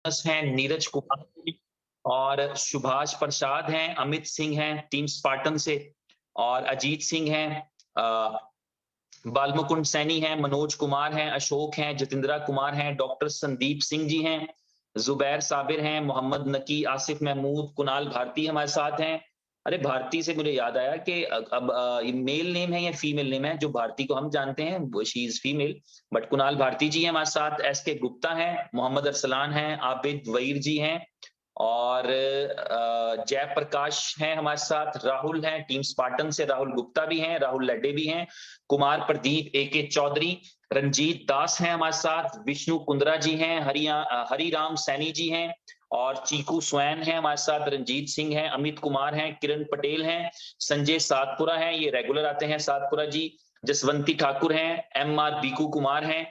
हैं नीरज कुमार और सुभाष प्रसाद हैं, अमित सिंह हैं टीम स्पार्टन से, और अजीत सिंह हैं, बालमुकुंद सैनी हैं, मनोज कुमार हैं, अशोक हैं, जितेंद्रा कुमार हैं, डॉक्टर संदीप सिंह जी हैं, जुबैर साबिर हैं, मोहम्मद नकी, आसिफ महमूद, कुणाल भारती हमारे साथ हैं। अरे भारती से मुझे याद आया कि अब ये मेल नेम है या फीमेल नेम है? जो भारती को हम जानते हैं she is female, but Kunal Bharti ji हैं हमारे साथ, एस के गुप्ता हैं, मोहम्मद अरसलान हैं, आबिद वहीर जी हैं, और जयप्रकाश हैं हमारे साथ, राहुल हैं टीम स्पार्टन से, राहुल गुप्ता भी हैं, राहुल लड्डे भी हैं, कुमार प्रदीप ए.के. चौधरी, रंजीत दास हैं हमारे साथ, विष्णु कुंद्रा जी हैं, हरिराम सैनी जी हैं, और चीकू स्वैन हैं हमारे साथ, रंजीत सिंह हैं, अमित कुमार हैं, किरण पटेल हैं, संजय सातपुरा हैं, ये रेगुलर आते हैं सातपुरा जी, जसवंती ठाकुर हैं, एम.आर. बीकू कुमार हैं,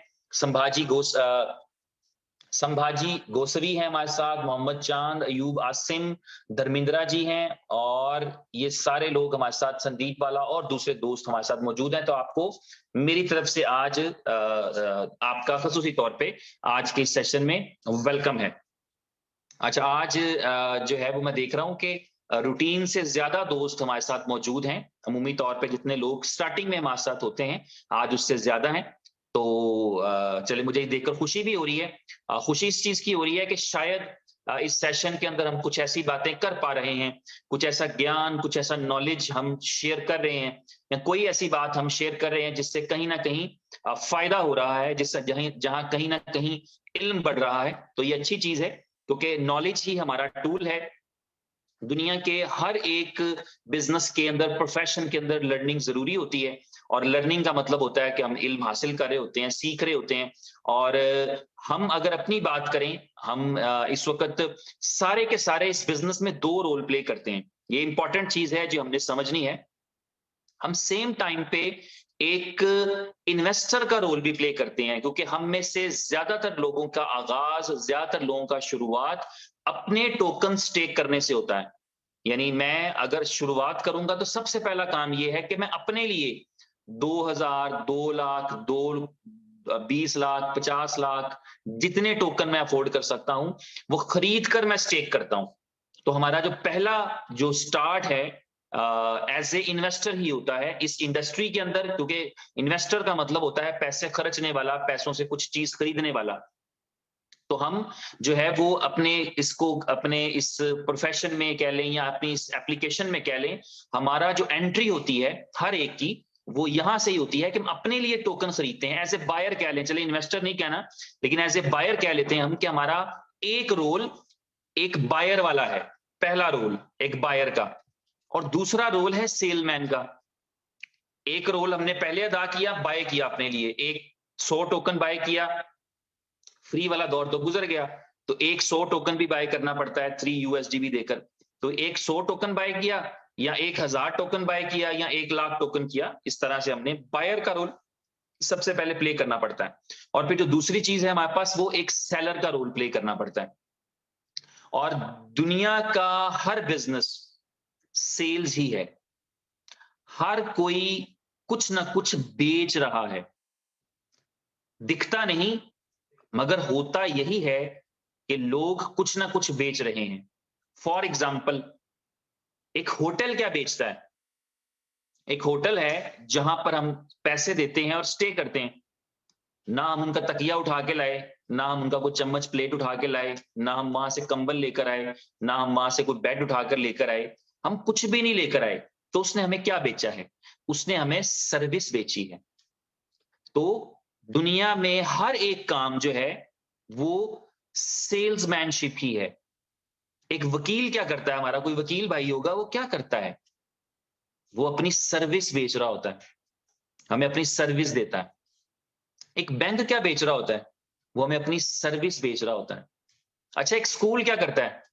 संभाजी गोसवी हैं हमारे साथ, मोहम्मद चांद, अयूब आसिम, धर्मिंद्रा जी हैं, और ये सारे लोग हमारे साथ, संदीप वाला और दूसरे दोस्त हमारे साथ मौजूद हैं। तो आपको मेरी तरफ से आज आपका खसूसी तौर पे आज के इस सेशन में वेलकम है। अच्छा, आज जो है वो मैं देख रहा हूं कि रूटीन से ज्यादा दोस्त हमारे साथ मौजूद हैं। अमूमी तौर पे जितने लोग स्टार्टिंग में हमारे साथ होते हैं आज उससे ज्यादा हैं। तो चलिए, मुझे देखकर खुशी भी हो रही है। खुशी इस चीज की हो रही है कि शायद इस सेशन के अंदर हम कुछ ऐसी बातें कर पा रहे हैं, कुछ ऐसा ज्ञान, कुछ ऐसा नॉलेज हम शेयर कर रहे हैं, या कोई ऐसी बात हम शेयर कर रहे हैं जिससे कहीं ना कहीं फायदा हो रहा है, जिससे जहां कहीं ना कहीं इल्म बढ़ रहा है। तो ये अच्छी चीज है, क्योंकि नॉलेज ही हमारा टूल है। दुनिया के हर एक बिजनेस के अंदर, प्रोफेशन के अंदर लर्निंग जरूरी होती है, और लर्निंग का मतलब होता है कि हम इल्म हासिल कर रहे होते हैं, सीख रहे होते हैं। और हम अगर अपनी बात करें, हम इस वक्त सारे के सारे इस बिजनेस में दो रोल प्ले करते हैं। ये इंपॉर्टेंट चीज है जो हमने समझनी है। हम सेम टाइम पे एक इन्वेस्टर का रोल भी प्ले करते हैं, क्योंकि हम में से ज्यादातर लोगों का आगाज, ज्यादातर लोगों का शुरुआत अपने टोकन स्टेक करने से होता है। यानी मैं अगर शुरुआत करूंगा तो सबसे पहला काम यह है कि मैं अपने लिए 2,000, 2 लाख, 20 लाख, 50 लाख, जितने टोकन मैं अफोर्ड कर सकता हूं वो खरीद कर मैं स्टेक करता हूं। तो हमारा जो पहला जो स्टार्ट है एज ए इन्वेस्टर ही होता है इस इंडस्ट्री के अंदर, क्योंकि इन्वेस्टर का मतलब होता है पैसे खर्चने वाला, पैसों से कुछ चीज खरीदने वाला। तो हम जो है वो अपने इस प्रोफेशन में कह लें या अपनी इस एप्लीकेशन में कह लें, हमारा जो एंट्री होती है हर एक की, वो यहां से ही होती है कि हम अपने लिए टोकन खरीदते हैं। एज ए बायर कह लें, चले इन्वेस्टर नहीं कहना, लेकिन एज ए बायर कह लेते हैं हम कि हमारा एक रोल एक बायर वाला है। पहला रोल एक बायर का, और दूसरा रोल है सेलमैन का। एक रोल हमने पहले अदा किया, बाय किया अपने लिए, एक 100 टोकन बाय किया, फ्री वाला दौर तो गुजर गया, तो एक 100 टोकन भी बाय करना पड़ता है 3 USD भी देकर। तो एक 100 टोकन बाय किया, या 1,000 टोकन बाय किया, या 1 लाख टोकन किया, इस तरह से हमने बायर का रोल सबसे पहले प्ले करना पड़ता है। और फिर जो दूसरी चीज है हमारे पास, वो एक सेलर का रोल प्ले करना पड़ता है। और दुनिया का हर बिजनेस सेल्स ही है। हर कोई कुछ ना कुछ बेच रहा है, दिखता नहीं, मगर होता यही है कि लोग कुछ ना कुछ बेच रहे हैं। फॉर एग्जाम्पल, एक होटल क्या बेचता है? एक होटल है जहां पर हम पैसे देते हैं और स्टे करते हैं। ना हम उनका तकिया उठा के लाए, ना हम उनका कोई चम्मच प्लेट उठा के लाए, ना हम वहां से कंबल लेकर आए, ना हम वहां से कोई बेड उठाकर लेकर आए, हम कुछ भी नहीं लेकर आए। तो उसने हमें क्या बेचा है? उसने हमें सर्विस बेची है। तो दुनिया में हर एक काम जो है वो सेल्समैनशिप ही है। एक वकील क्या करता है? हमारा कोई वकील भाई होगा, वो क्या करता है? वो अपनी सर्विस बेच रहा होता है, हमें अपनी सर्विस देता है। एक बैंक क्या बेच रहा होता है? वो हमें अपनी सर्विस बेच रहा होता है। अच्छा, एक स्कूल क्या करता है?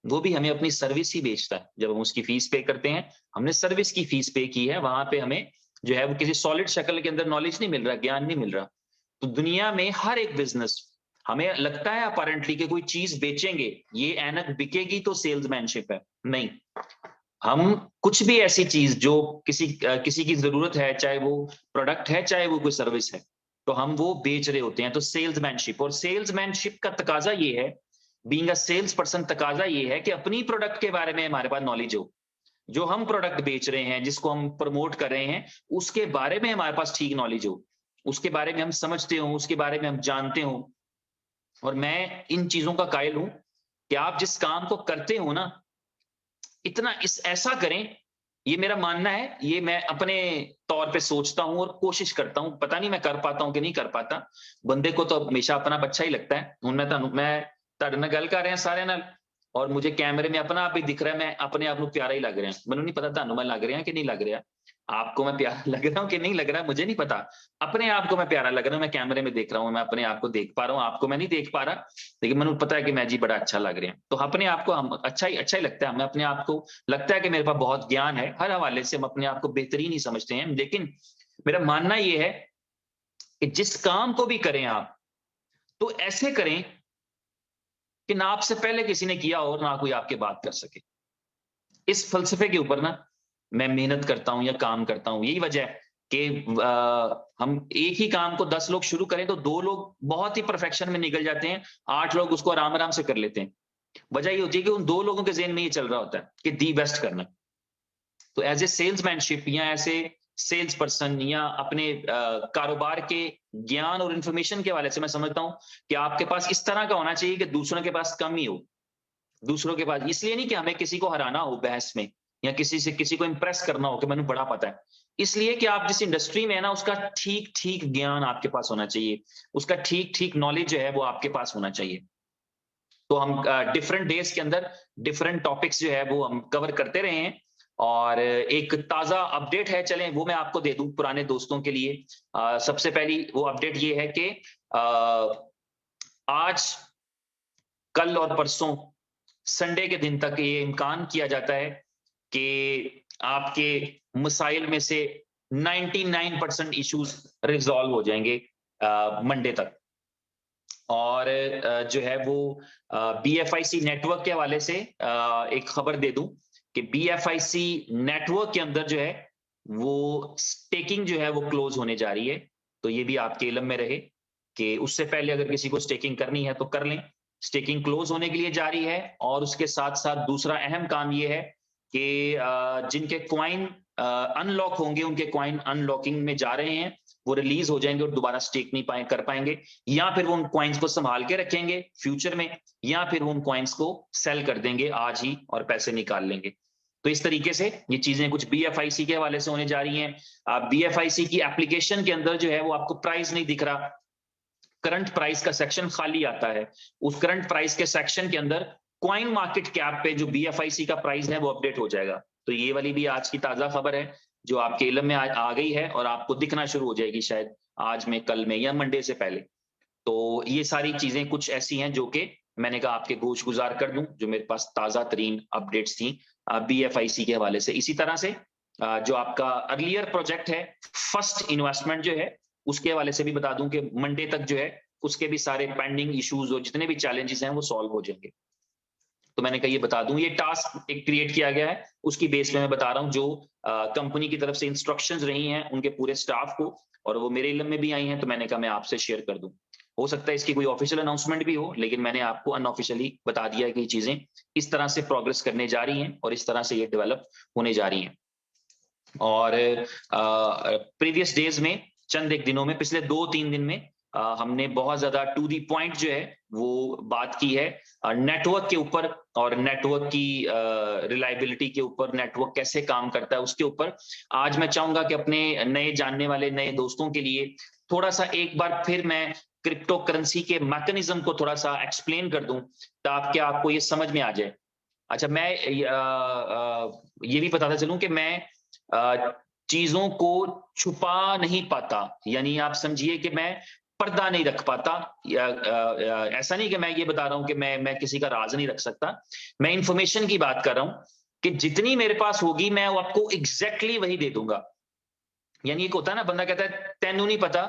वो भी हमें अपनी सर्विस ही बेचता है। जब हम उसकी फीस पे करते हैं, हमने सर्विस की फीस पे की है, वहां पे हमें जो है वो किसी सॉलिड शक्ल के अंदर नॉलेज नहीं मिल रहा, ज्ञान नहीं मिल रहा। तो दुनिया में हर एक बिजनेस, हमें लगता है अपेरेंटली कि कोई चीज बेचेंगे, ये ऐनक बिकेगी तो सेल्समैनशिप है, नहीं। हम कुछ भी ऐसी चीज जो किसी की जरूरत है, चाहे वो प्रोडक्ट है, चाहे वो कोई सर्विस है, तो हम वो बेच रहे होते हैं। तो सेल्समैनशिप, और सेल्समैनशिप का तकाजा ये है बीइंग अ सेल्स पर्सन तकाजा ये है कि अपनी प्रोडक्ट के बारे में हमारे पास नॉलेज हो, जो हम प्रोडक्ट बेच रहे हैं, जिसको हम प्रमोट कर रहे हैं, उसके बारे में हमारे पास ठीक नॉलेज हो, उसके बारे में हम समझते हो, उसके बारे में हम जानते हो। और मैं इन चीजों का कायल हूं कि आप जिस काम को करते हो ना, इतना इस ऐसा करें, ये मेरा मानना है, ये मैं अपने तौर पे सोचता हूँ और कोशिश करता हूँ। पता नहीं मैं कर पाता हूँ कि नहीं कर पाता। बंदे को तो हमेशा अपना अच्छा ही लगता है। हुण मैं तुहाडे नाल गल कर रहा सारे नाल, और मुझे कैमरे में अपना आप ही दिख रहा है, मैं अपने आप को प्यारा ही लग रहा। मैनूं नहीं पता तुहानूं मैं लग रहा कि नहीं लग रहा। आपको मैं प्यारा लग रहा हूँ कि नहीं लग रहा, मुझे नहीं पता। अपने आप को मैं प्यारा लग रहा हूँ, मैं कैमरे में देख रहा हूँ, मैं अपने आप को देख पा रहा हूँ, आपको मैं नहीं देख पा रहा, लेकिन मैंने पता है कि मैं जी बड़ा अच्छा लग रहा है। तो अपने आप को हम अच्छा ही लगता है। हमें अपने आप को लगता है कि मेरे पास बहुत ज्ञान है, हर हवाले से हम अपने आप को बेहतरीन ही समझते हैं। लेकिन मेरा मानना ये है कि जिस काम को भी करें आप, तो ऐसे करें कि ना आपसे पहले किसी ने किया और ना कोई आपके बात कर सके। इस फ़लसफ़े के ऊपर ना मैं मेहनत करता हूँ या काम करता हूँ। यही वजह है कि हम एक ही काम को 10 लोग शुरू करें तो 2 लोग बहुत ही परफेक्शन में निकल जाते हैं, 8 लोग उसको आराम-आराम से कर लेते हैं। वजह ये होती है कि उन 2 लोगों के ज़हन में ये चल रहा होता है कि दी बेस्ट करना है। तो एज़ ए सेल्समैनशिप या ऐसे सेल्स पर्सन या अपने कारोबार के ज्ञान और इन्फॉर्मेशन के हवाले से मैं समझता हूँ कि आपके पास इस तरह का होना चाहिए कि दूसरों के पास कम ही हो। दूसरों के पास इसलिए नहीं कि हमें किसी को हराना हो बहस में या किसी को इम्प्रेस करना हो कि मैंने बड़ा पता है। इसलिए कि आप जिस इंडस्ट्री में है ना, उसका ठीक-ठीक ज्ञान आपके पास होना चाहिए। उसका ठीक-ठीक नॉलेज जो है वो आपके पास होना चाहिए। तो हम डिफरेंट डेज़ के अंदर डिफरेंट टॉपिक्स जो है वो हम कवर करते रहे हैं, और एक ताज़ा अपडेट है, चलें वो मैं आपको दे दूँ पुराने दोस्तों के लिए। सबसे पहली वो अपडेट ये है कि आज, कल और परसों संडे के दिन तक ये इम्कान किया जाता है कि आपके मसाइल में से 99% इश्यूज रिज़ॉल्व हो जाएँगे मंडे तक। और जो है वो बीएफआईसी नेटवर्क के हवाले से एक खबर दे दूं कि बीएफआईसी नेटवर्क के अंदर जो है वो स्टेकिंग जो है वो क्लोज होने जा रही है। तो ये भी आपके इल्म में रहे कि उससे पहले अगर किसी को स्टेकिंग करनी है तो कर लें। स्टेकिंग क्लोज होने के लिए जा रही है, और उसके साथ-साथ दूसरा अहम काम ये है कि जिनके कॉइन अनलॉक होंगे, उनके कॉइन अनलॉकिंग में जा रहे हैं, वो रिलीज हो जाएंगे और दोबारा स्टेक नहीं कर पाएंगे, या फिर वो उन कॉइन्स को संभाल के रखेंगे फ्यूचर में, या फिर वो उन कॉइन्स को सेल कर देंगे आज ही और पैसे निकाल लेंगे। तो इस तरीके से ये चीजें कुछ बीएफआईसी के हवाले से होने जा रही हैं। बीएफआईसी की एप्लीकेशन के अंदर जो है वो आपको प्राइस नहीं दिख रहा, करंट प्राइस का सेक्शन खाली आता है। उस करंट प्राइस के सेक्शन के अंदर कॉइन मार्केट कैप पे जो बीएफआईसी का प्राइस है वो अपडेट हो जाएगा। तो ये वाली भी आज की ताजा खबर है जो आपके इल्म में आ गई है, और आपको दिखना शुरू हो जाएगी शायद आज में, कल में, या मंडे से पहले। तो ये सारी चीजें कुछ ऐसी हैं जो कि मैंने कहा आपके गोश गुजार कर दूं, जो मेरे पास ताजा तरीन अपडेट्स थी बीएफआईसी के हवाले से। इसी तरह से जो आपका अर्लियर प्रोजेक्ट है फर्स्ट इन्वेस्टमेंट जो है, उसके हवाले से भी बता दूं कि मंडे तक जो है उसके भी सारे पेंडिंग इश्यूज और जितने भी चैलेंजेस हैं वो सॉल्व हो जाएंगे। तो मैंने कहा ये बता दूं, ये टास्क एक क्रिएट किया गया है, उसकी बेस पे मैं बता रहा हूं, जो कंपनी की तरफ से इंस्ट्रक्शंस रही हैं उनके पूरे स्टाफ को, और वो मेरे इल्म में भी आई हैं, तो मैंने कहा मैं आपसे शेयर कर दूं। हो सकता है इसकी कोई ऑफिशियल अनाउंसमेंट भी हो, लेकिन मैंने आपको अनऑफिशियली बता दिया है कि ये चीजें इस तरह से प्रोग्रेस करने जा रही हैं और इस तरह से ये डेवलप होने जा रही हैं। और प्रीवियस डेज में, चंद एक दिनों में, पिछले 2-3 दिन में हमने बहुत ज्यादा टू दी पॉइंट जो है वो बात की है नेटवर्क के ऊपर, और नेटवर्क की रिलायबिलिटी के ऊपर, नेटवर्क कैसे काम करता है उसके ऊपर। आज मैं चाहूंगा कि अपने नए जानने वाले नए दोस्तों के लिए थोड़ा सा एक बार फिर मैं क्रिप्टो करेंसी के मैकेनिज्म को थोड़ा सा एक्सप्लेन कर दूं, ताकि आपको ये समझ में आ जाए। अच्छा, मैं ये भी बताता चलूं कि मैं चीजों को छुपा नहीं पाता, यानी आप समझिए कि मैं पर्दा नहीं रख पाता, या ऐसा नहीं कि मैं ये बता रहा हूं कि मैं किसी का राज नहीं रख सकता। मैं इंफॉर्मेशन की बात कर रहा हूं कि जितनी मेरे पास होगी मैं वो आपको एग्जैक्टली वही दे दूंगा। यानी एक होता है ना, बंदा कहता है तेनू नहीं पता,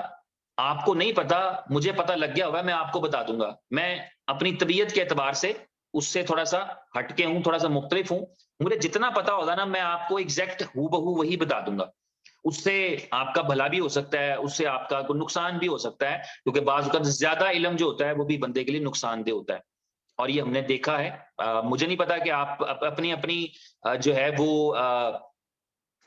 आपको नहीं पता, मुझे पता लग गया होगा, मैं आपको बता दूंगा। मैं अपनी तबीयत के एतबार से उससे थोड़ा सा हटके हूं, थोड़ा सा मुख्तलिफ हूं। मुझे जितना पता होगा ना, मैं आपको एग्जैक्ट हूबहू वही बता दूंगा। उससे आपका भला भी हो सकता है, उससे आपका कोई नुकसान भी हो सकता है, क्योंकि बाज़ वक़्त ज़्यादा इल्म जो होता है वो भी बंदे के लिए नुकसानदेह होता है। और ये हमने देखा है। मुझे नहीं पता कि आप अपनी अपनी जो है वो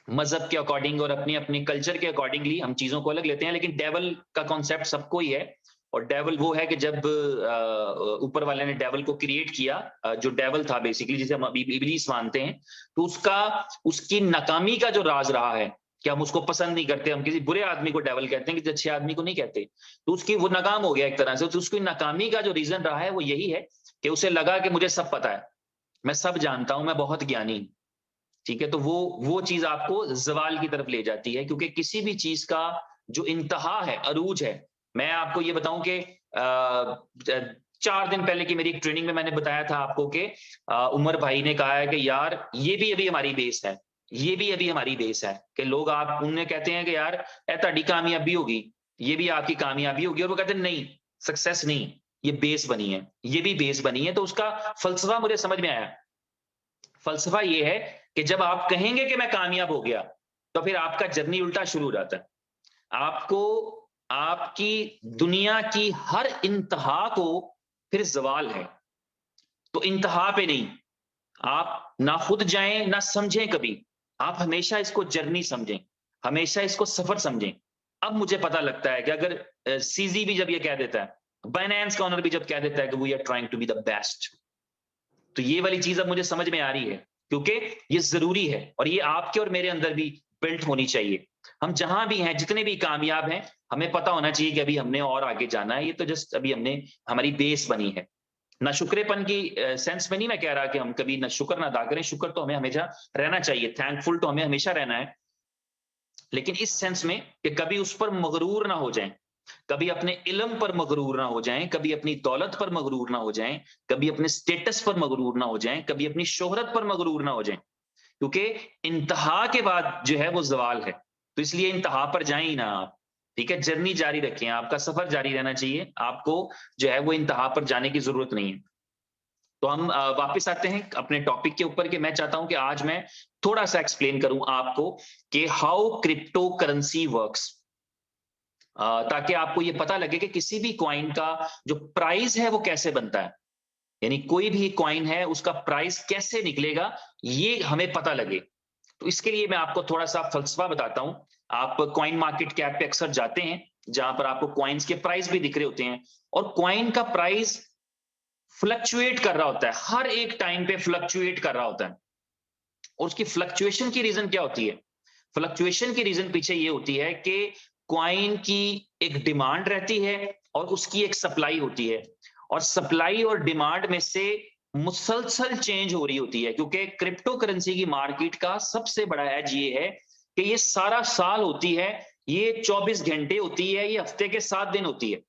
मजहब के अकॉर्डिंग और अपनी अपनी कल्चर के अकॉर्डिंगली हम चीजों को अलग लेते हैं, लेकिन डेवल का कॉन्सेप्ट सबको ही है। और डेवल वो है कि जब ऊपर वाले ने डेवल को क्रिएट किया, जो डेवल था बेसिकली जिसे हम इब्लीस मानते हैं, तो उसकी नाकामी का जो राज रहा है कि हम उसको पसंद नहीं करते, हम किसी बुरे आदमी को डेवल कहते हैं, किसी अच्छे आदमी को नहीं कहते, तो उसकी वो नाकाम हो गया एक तरह से। तो उसकी नाकामी का जो रीजन रहा है वो यही है कि उसे लगा कि मुझे सब पता है, मैं सब जानता हूं, मैं बहुत ज्ञानी हूं। ठीक है, तो वो चीज आपको जवाल की तरफ ले जाती है, क्योंकि किसी भी चीज का जो इंतहा है, अरूज है। मैं आपको ये बताऊं कि 4 दिन पहले की मेरी एक ट्रेनिंग में मैंने बताया था आपको कि उमर भाई ने कहा है कि यार ये भी अभी हमारी बेस है, ये भी अभी हमारी बेस है कि लोग आप उन्हें कहते हैं कि यार ताड़ी कामयाबी होगी, ये भी आपकी कामयाबी होगी, और वो कहते हैं नहीं, सक्सेस नहीं, ये बेस बनी है, ये भी बेस बनी है। तो उसका फलसफा मुझे समझ में आया। फलसफा ये है कि जब आप कहेंगे कि मैं कामयाब हो गया, तो फिर आपका जर्नी उल्टा शुरू हो जाता है। आपको आपकी दुनिया की हर इंतहा को फिर जवाल है, तो इंतहा पे नहीं, आप ना खुद जाएं ना समझें कभी, आप हमेशा इसको जर्नी समझें, हमेशा इसको सफर समझें। अब मुझे पता लगता है कि अगर सीजी भी जब ये कह देता है, बाइनेंस का ओनर भी जब कह देता है कि we are trying to be the best, तो ये वाली चीज अब मुझे समझ में आ रही है, क्योंकि ये जरूरी है और ये आपके और मेरे अंदर भी बिल्ट होनी चाहिए। हम जहां भी हैं, जितने भी कामयाब हैं, हमें पता होना चाहिए कि अभी हमने और आगे जाना है। ये तो जस्ट अभी हमने हमारी बेस बनी है। ना शुक्रेपन की सेंस में नहीं मैं कह रहा कि हम कभी ना शुक्र ना अदा करें, शुक्र तो हमें हमेशा रहना चाहिए, थैंकफुल तो हमें हमेशा रहना है, लेकिन इस सेंस में कि कभी उस पर मगरूर ना हो जाएं, कभी अपने इल्म पर मगरूर ना हो जाएं, कभी अपनी दौलत पर मगरूर ना हो जाएं, कभी अपने स्टेटस पर मगरूर ना हो जाएं, कभी अपनी शोहरत पर मगरूर ना हो जाएं, क्योंकि इंतहा के बाद जो है वो जवाल है। तो इसलिए इंतहा पर जाएं ही ना आप। ठीक है, जर्नी जारी रखें, आपका सफर जारी रहना चाहिए, आपको जो है वो इंतहा पर जाने की जरूरत नहीं है। तो हम वापस आते हैं अपने टॉपिक के ऊपर कि मैं चाहता हूं कि आज मैं थोड़ा सा एक्सप्लेन करूं आपको कि हाउ क्रिप्टो करेंसी वर्क्स, ताकि आपको ये पता लगे कि किसी भी कॉइन का जो प्राइस है वो कैसे बनता है, यानी कोई भी कॉइन है उसका प्राइस कैसे निकलेगा, ये हमें पता लगे। तो इसके लिए मैं आपको थोड़ा सा फलसफा बताता हूं। आप कॉइन मार्केट कैप पे अक्सर जाते हैं, जहां पर आपको कॉइन्स के प्राइस भी दिख रहे होते हैं, और कॉइन का प्राइस फ्लक्चुएट कर रहा होता है, हर एक टाइम पे फ्लक्चुएट कर रहा होता है। और उसकी फ्लक्चुएशन की रीजन क्या होती है? फ्लक्चुएशन की रीजन पीछे ये होती है कि कॉइन की एक डिमांड रहती है और उसकी एक सप्लाई होती है, और सप्लाई और डिमांड में से मुसलसल चेंज हो रही होती है, क्योंकि क्रिप्टो करेंसी की मार्केट का सबसे बड़ा एज ये है कि ये सारा साल होती है, ये 24 घंटे होती है, ये हफ्ते के 7 दिन होती है।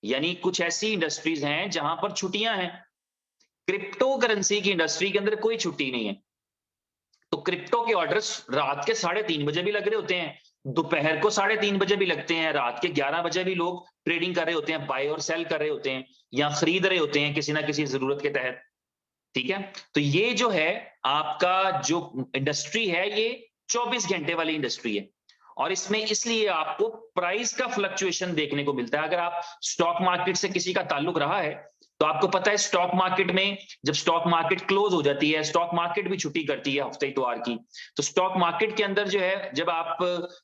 यानी कुछ ऐसी इंडस्ट्रीज हैं जहां पर छुट्टियां हैं, क्रिप्टो करेंसी की इंडस्ट्री के अंदर कोई छुट्टी नहीं है। तो क्रिप्टो के ऑर्डर्स रात के 3:30 बजे भी लग रहे होते हैं, दोपहर को 3:30 बजे भी लगते हैं, रात के 11 बजे भी लोग ट्रेडिंग कर रहे होते हैं, बाय और सेल कर रहे होते हैं, या खरीद रहे होते हैं किसी ना किसी जरूरत के तहत। ठीक है, तो ये जो है आपका जो इंडस्ट्री है, ये 24 घंटे वाली इंडस्ट्री है, और इसमें इसलिए आपको प्राइस का फ्लक्चुएशन देखने को मिलता है। अगर आप स्टॉक मार्केट से किसी का ताल्लुक रहा है तो आपको पता है स्टॉक मार्केट में जब स्टॉक मार्केट क्लोज हो जाती है, स्टॉक मार्केट भी छुट्टी करती है हफ्ते इतवार की, तो स्टॉक मार्केट के अंदर जो है जब आप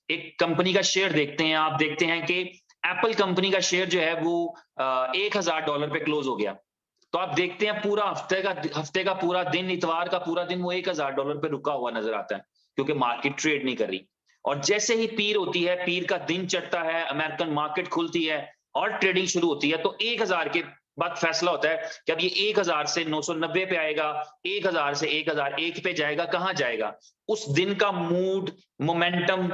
एक कंपनी का शेयर देखते हैं, आप देखते हैं कि एप्पल कंपनी का शेयर जो है वो $1,000 पे क्लोज हो गया, तो आप देखते हैं पूरा हफ्ते का पूरा दिन, इतवार का पूरा दिन वो $1,000 पे रुका हुआ नजर आता है, क्योंकि मार्केट ट्रेड नहीं कर रही। और जैसे ही पीर होती है, पीर का दिन चढ़ता है, अमेरिकन मार्केट खुलती है और ट्रेडिंग शुरू होती है, तो 1,000 के बाद फैसला होता है कि अब ये 1,000 से 990 पे आएगा, 1,000 से 1,001 पे जाएगा, कहां जाएगा? उस दिन का मूड, मोमेंटम,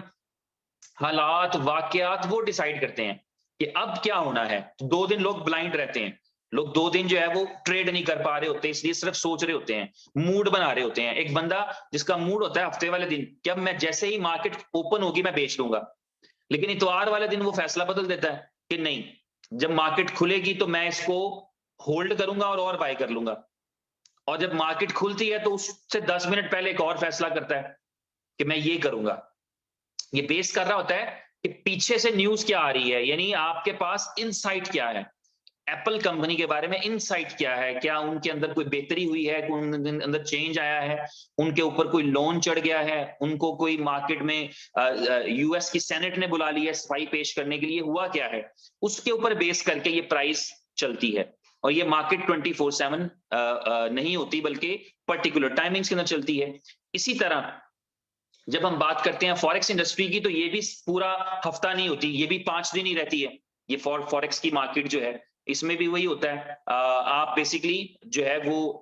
हालात, वाकयात वो डिसाइड करते हैं कि अब क्या होना है। तो 2 दिन लोग ब्लाइंड रहते हैं, लोग 2 दिन जो है वो ट्रेड नहीं कर पा रहे होते, इसलिए सिर्फ सोच रहे होते हैं, मूड बना रहे होते हैं। एक बंदा जिसका मूड होता है हफ्ते वाले दिन कि अब मैं जैसे ही मार्केट ओपन होगी मैं बेच लूंगा, लेकिन इतवार वाले दिन वो फैसला बदल देता है कि नहीं, जब मार्केट खुलेगी तो मैं इसको होल्ड करूंगा और बाय कर लूंगा। और जब मार्केट खुलती है तो उससे 10 मिनट पहले एक और फैसला करता है कि मैं ये करूंगा। ये बेस कर रहा होता है कि पीछे से न्यूज क्या आ रही है, यानी आपके पास इनसाइट क्या है, एप्पल कंपनी के बारे में इनसाइट क्या है, क्या उनके अंदर कोई बेहतरी हुई है, कोई उनके अंदर चेंज आया है, उनके ऊपर कोई लोन चढ़ गया है, उनको कोई मार्केट में यूएस की सेनेट ने बुला लिया सफाई पेश करने के लिए, हुआ क्या है, उसके ऊपर बेस करके ये प्राइस चलती है। और ये मार्केट 24/7 नहीं होती, बल्कि पर्टिकुलर टाइमिंग्स के अंदर चलती है। इसी तरह जब हम बात करते हैं फॉरेक्स इंडस्ट्री की, तो ये भी पूरा हफ्ता नहीं होती, ये भी 5 दिन ही रहती है। ये फॉरेक्स की मार्केट जो है, इसमें भी वही होता है। आप बेसिकली जो है वो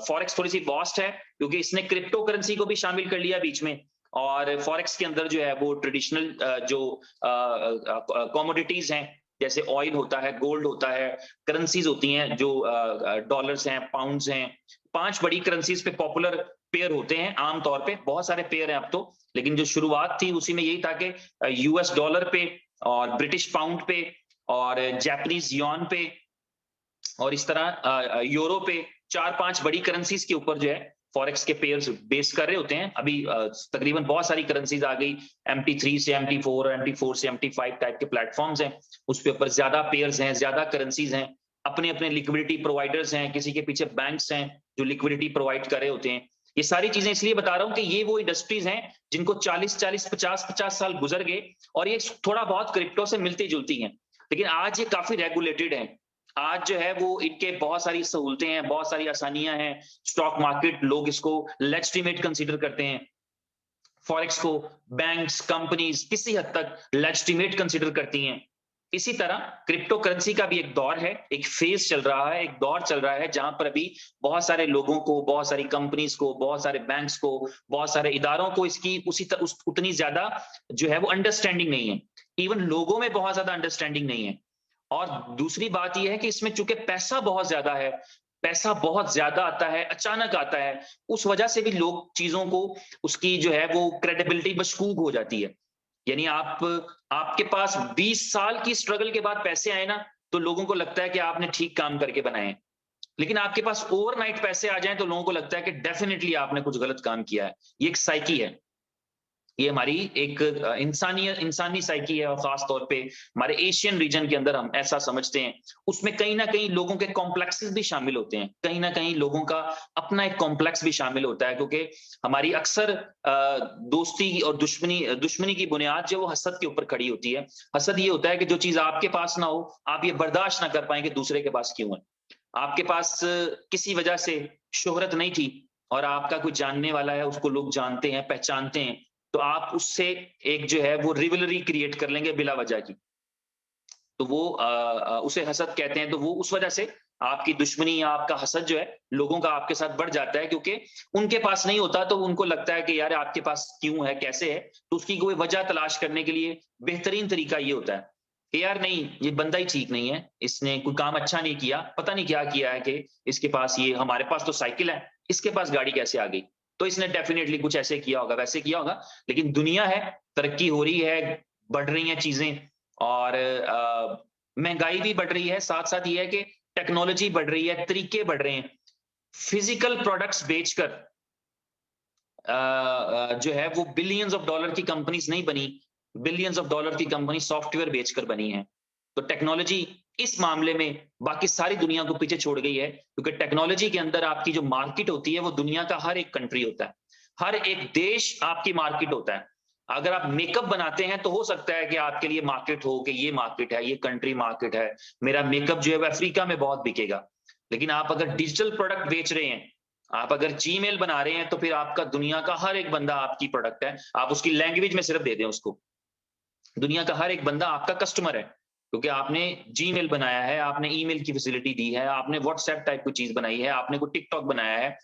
फॉरेक्स थोड़ी सी वास्ट है, क्योंकि इसने क्रिप्टो करेंसी को भी शामिल कर लिया बीच में। और फॉरेक्स के अंदर जो है वो ट्रेडिशनल जो कमोडिटीज हैं, जैसे ऑयल होता है, गोल्ड होता है, करेंसीज होती हैं जो डॉलर्स हैं, पाउंड्स हैं। 5 बड़ी करेंसीज पे पॉपुलर पेयर होते हैं आमतौर पे, बहुत सारे पेयर हैं अब तो, लेकिन जो शुरुआत थी उसी में यही था कि यूएस डॉलर पे और ब्रिटिश पाउंड पे और जापानीज यॉन पे और इस तरह यूरो पे 4-5 बड़ी करेंसीज के ऊपर जो है फॉरेक्स के पेयर्स बेस कर रहे होते हैं। अभी तकरीबन बहुत सारी करेंसीज आ गई, MT3 से MT4 और MT4 से MT5 टाइप के प्लेटफॉर्म्स हैं, उस पे ऊपर ज्यादा पेयर्स हैं, ज्यादा करेंसीज हैं, अपने अपने लिक्विडिटी प्रोवाइडर्स हैं, किसी के पीछे बैंक्स हैं जो लिक्विडिटी प्रोवाइड कर रहे होते हैं। ये सारी चीजें इसलिए बता रहा हूं कि ये वो इंडस्ट्रीज हैं जिनको 40-40, 50-50 साल गुजर गए और ये थोड़ा बहुत क्रिप्टो से मिलती जुलती हैं, लेकिन आज ये काफी रेगुलेटेड है। आज जो है वो इनके बहुत सारी सहूलतें हैं, बहुत सारी आसानियां हैं। स्टॉक मार्केट लोग इसको लेजिटिमेट कंसीडर करते हैं, फॉरेक्स को बैंक्स, कंपनीज किसी हद तक लेजिटिमेट कंसीडर करती हैं। इसी तरह क्रिप्टो करेंसी का भी एक दौर है, एक फेज चल रहा है, एक दौर चल रहा है जहां पर अभी बहुत सारे लोगों को, बहुत सारी कंपनीज को, बहुत सारे बैंक्स को, बहुत सारे इदारों को इसकी उतनी ज्यादा जो है वो अंडरस्टैंडिंग नहीं है। इवन लोगों में बहुत ज्यादा अंडरस्टैंडिंग नहीं है। और दूसरी बात यह है कि इसमें चूंकि पैसा बहुत ज्यादा है, पैसा बहुत ज्यादा आता है, अचानक आता है, उस वजह से भी लोग चीजों को, उसकी जो है वो क्रेडिबिलिटी मशकूक हो जाती है। यानी आपके पास 20 साल की स्ट्रगल के बाद पैसे आए ना, तो लोगों को लगता है कि आपने ठीक काम करके बनाए। लेकिन आपके पास ओवरनाइट पैसे आ जाएं तो लोगों को लगता है कि डेफिनेटली आपने कुछ गलत काम किया है। ये एक साइकी है, ये हमारी एक इंसानी साइकी है, और खास तौर पे हमारे एशियन रीजन के अंदर हम ऐसा समझते हैं। उसमें कहीं ना कहीं लोगों के कॉम्प्लेक्सेस भी शामिल होते हैं, कहीं ना कहीं लोगों का अपना एक कॉम्प्लेक्स भी शामिल होता है, क्योंकि हमारी अक्सर दोस्ती और दुश्मनी की बुनियाद जो वो हसद के ऊपर खड़ी होती है। हसद ये होता है कि जो चीज आपके पास ना हो, आप ये बर्दाश्त ना कर पाएंगे दूसरे के पास क्यों है। आपके पास किसी वजह से शोहरत नहीं थी और आपका कोई जानने वाला है, उसको लोग जानते हैं, पहचानते हैं, तो आप उससे एक जो है वो रिवलरी क्रिएट कर लेंगे बिला वजह की, तो वो उसे हसद कहते हैं। तो वो उस वजह से आपकी दुश्मनी या आपका हसद जो है लोगों का आपके साथ बढ़ जाता है, क्योंकि उनके पास नहीं होता तो उनको लगता है कि यार आपके पास क्यों है, कैसे है, तो उसकी कोई वजह तलाश करने के लिए बेहतरीन तरीका ये होता है कि यार नहीं, ये बंदा ही ठीक नहीं है, इसने कोई काम अच्छा नहीं किया, पता नहीं क्या किया है कि इसके पास ये, हमारे पास तो साइकिल है, इसके पास गाड़ी कैसे आ गई, तो इसने डेफिनेटली कुछ ऐसे किया होगा, वैसे किया होगा। लेकिन दुनिया है, तरक्की हो रही है, बढ़ रही हैं चीजें, और महंगाई भी बढ़ रही है, साथ साथ ये है कि टेक्नोलॉजी बढ़ रही है, तरीके बढ़ रहे हैं। फिजिकल प्रोडक्ट्स बेचकर जो है वो बिलियंस ऑफ डॉलर की कंपनीज नहीं बनी, बिलियंस ऑफ डॉलर की कंपनी सॉफ्टवेयर बेचकर बनी है। तो टेक्नोलॉजी इस मामले में बाकी सारी दुनिया को पीछे छोड़ गई है, क्योंकि टेक्नोलॉजी के अंदर आपकी जो मार्केट होती है वो दुनिया का हर एक कंट्री होता है, हर एक देश आपकी मार्केट होता है। अगर आप मेकअप बनाते हैं तो हो सकता है कि आपके लिए मार्केट हो कि ये मार्केट है, ये कंट्री मार्केट है, मेरा मेकअप जो है वो अफ्रीका में बहुत बिकेगा। लेकिन आप अगर डिजिटल प्रोडक्ट बेच रहे हैं, आप अगर जीमेल बना रहे हैं, तो फिर आपका दुनिया का हर एक बंदा आपकी प्रोडक्ट है। आप उसकी लैंग्वेज में सिर्फ दे दें उसको, दुनिया का हर एक बंदा आपका कस्टमर है, क्योंकि आपने जीमेल बनाया है, आपने ईमेल की फैसिलिटी दी है, आपने व्हाट्सएप टाइप की चीज बनाई है, आपने कोई टिकटॉक बनाया है,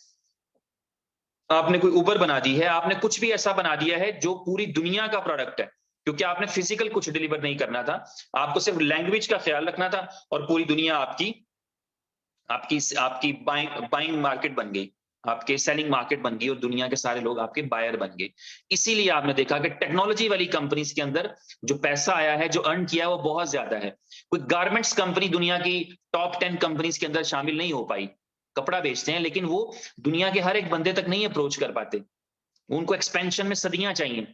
आपने कोई उबर बना दी है, आपने कुछ भी ऐसा बना दिया है जो पूरी दुनिया का प्रोडक्ट है, क्योंकि आपने फिजिकल कुछ डिलीवर नहीं करना था, आपको सिर्फ लैंग्वेज का ख्याल रखना था, और पूरी दुनिया आपकी आपकी आपकी बाइंग मार्केट बन गई, आपके सेलिंग मार्केट बन गई, और दुनिया के सारे लोग आपके बायर बन गए। इसीलिए आपने देखा कि टेक्नोलॉजी वाली कंपनीज के अंदर जो पैसा आया है, जो अर्न किया है, वो बहुत ज्यादा है। कोई गारमेंट्स कंपनी दुनिया की टॉप 10 कंपनीज के अंदर शामिल नहीं हो पाई। कपड़ा बेचते हैं, लेकिन वो दुनिया के हर एक बंदे तक नहीं अप्रोच कर पाते, उनको एक्सपेंशन में सदियां चाहिए।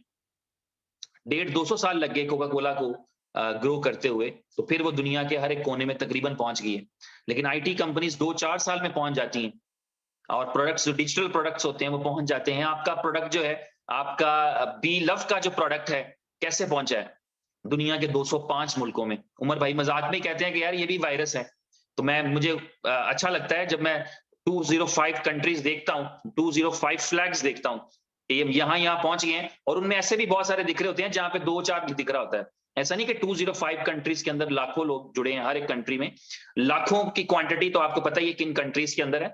150-200 साल लग गए कोका कोला को ग्रो करते हुए, तो फिर वो दुनिया के हर एक कोने में तकरीबन पहुंच गई है। लेकिन आईटी कंपनीज 2-4 साल में पहुंच जाती हैं, और प्रोडक्ट्स जो डिजिटल प्रोडक्ट्स होते हैं वो पहुंच जाते हैं। आपका प्रोडक्ट जो है, आपका बी लव का जो प्रोडक्ट है, कैसे पहुंचा है दुनिया के 205 मुल्कों में। उमर भाई मजाक में कहते हैं कि यार ये भी वायरस है, तो मुझे अच्छा लगता है जब मैं 205 कंट्रीज देखता हूँ, 205 फ्लैग्स देखता हूँ, ये यहाँ पहुंच गए हैं, और उनमें ऐसे भी बहुत सारे दिख रहे होते हैं जहां पे 2-4 दिख रहा होता है। ऐसा नहीं कि 205 कंट्रीज के अंदर लाखों लोग जुड़े हैं, हर एक कंट्री में लाखों की क्वांटिटी, तो आपको पता ही है किन कंट्रीज के अंदर है।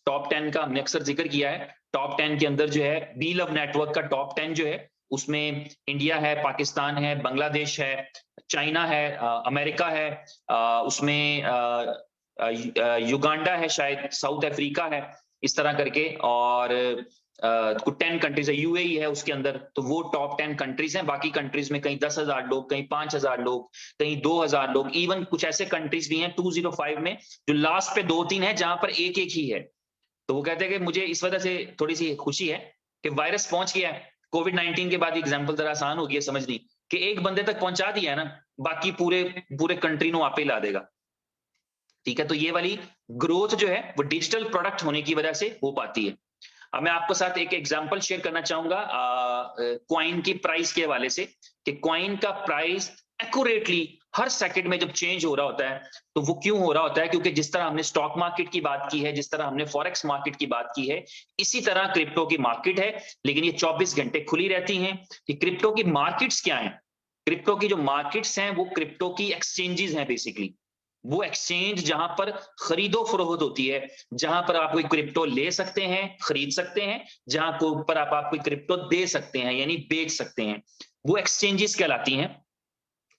टॉप 10 का हमने अक्सर जिक्र किया है, टॉप 10 के अंदर जो है बी लव नेटवर्क का टॉप 10 जो है, उसमें इंडिया है, पाकिस्तान है, बांग्लादेश है, चाइना है, अमेरिका है, उसमें युगांडा है, शायद साउथ अफ्रीका है, इस तरह करके, और कुछ 10 कंट्रीज है, यूएई है उसके अंदर। तो वो टॉप 10 कंट्रीज हैं। बाकी कंट्रीज में कहीं 10,000 लोग, कहीं 5,000 लोग, कहीं 2,000 लोग, इवन कुछ ऐसे कंट्रीज भी हैं 205 में जो लास्ट पे 2-3 है जहां पर एक एक ही है। तो वो कहते हैं कि मुझे इस वजह से थोड़ी सी खुशी है कि वायरस पहुंच गया है। कोविड-19 के बाद एग्जाम्पल जरा आसान हो गया समझनी, कि एक बंदे तक पहुंचा दिया है ना, बाकी पूरे पूरे कंट्री नो आपे ला देगा। ठीक है, तो ये वाली ग्रोथ जो है वो डिजिटल प्रोडक्ट होने की वजह से हो पाती है। अब मैं आपको साथ एक एग्जांपल शेयर करना चाहूंगा कॉइन की प्राइस के हवाले से, कि कॉइन का प्राइस एक्यूरेटली हर सेकंड में जब चेंज हो रहा होता है, तो वो क्यों हो रहा होता है? क्योंकि जिस तरह हमने स्टॉक मार्केट की बात की है, जिस तरह हमने फॉरेक्स मार्केट की बात की है, इसी तरह क्रिप्टो की मार्केट है, लेकिन ये 24 घंटे खुली रहती हैं। कि क्रिप्टो की मार्केट्स क्या हैं? क्रिप्टो की जो मार्केट्स हैं वो क्रिप्टो की एक्सचेंजेस हैं बेसिकली। वो एक्सचेंज जहां पर खरीदो फरोख्त होती है, जहां पर आप कोई क्रिप्टो ले सकते हैं, खरीद सकते हैं, जहां पर आप कोई क्रिप्टो दे सकते हैं, यानी बेच सकते हैं, वो एक्सचेंजेस कहलाती हैं।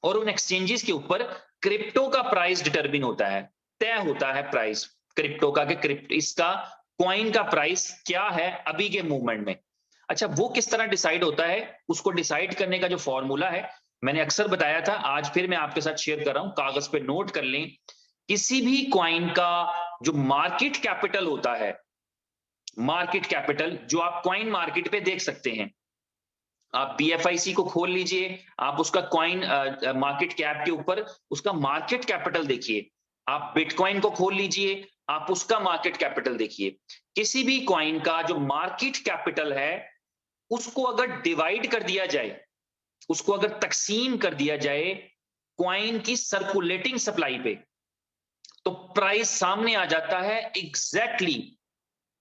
और उन एक्सचेंजेस के ऊपर क्रिप्टो का प्राइस डिटरमिन होता है, तय होता है प्राइस क्रिप्टो का, कि क्रिप्टो इसका कॉइन का प्राइस क्या है अभी के मूवमेंट में। अच्छा, वो किस तरह डिसाइड होता है? उसको डिसाइड करने का जो फॉर्मूला है, मैंने अक्सर बताया था, आज फिर मैं आपके साथ शेयर कर रहा हूं, कागज पे नोट कर लें। किसी भी कॉइन का जो मार्केट कैपिटल होता है, मार्केट कैपिटल जो आप कॉइन मार्केट पे देख सकते हैं, आप बीएफआईसी को खोल लीजिए, आप उसका कॉइन मार्केट कैप के ऊपर उसका मार्केट कैपिटल देखिए, आप बिटकॉइन को खोल लीजिए, आप उसका मार्केट कैपिटल देखिए। किसी भी कॉइन का जो मार्केट कैपिटल है, उसको अगर डिवाइड कर दिया जाए, उसको अगर तकसीम कर दिया जाए कॉइन की सर्कुलेटिंग सप्लाई पे, तो प्राइस सामने आ जाता है एग्जैक्टली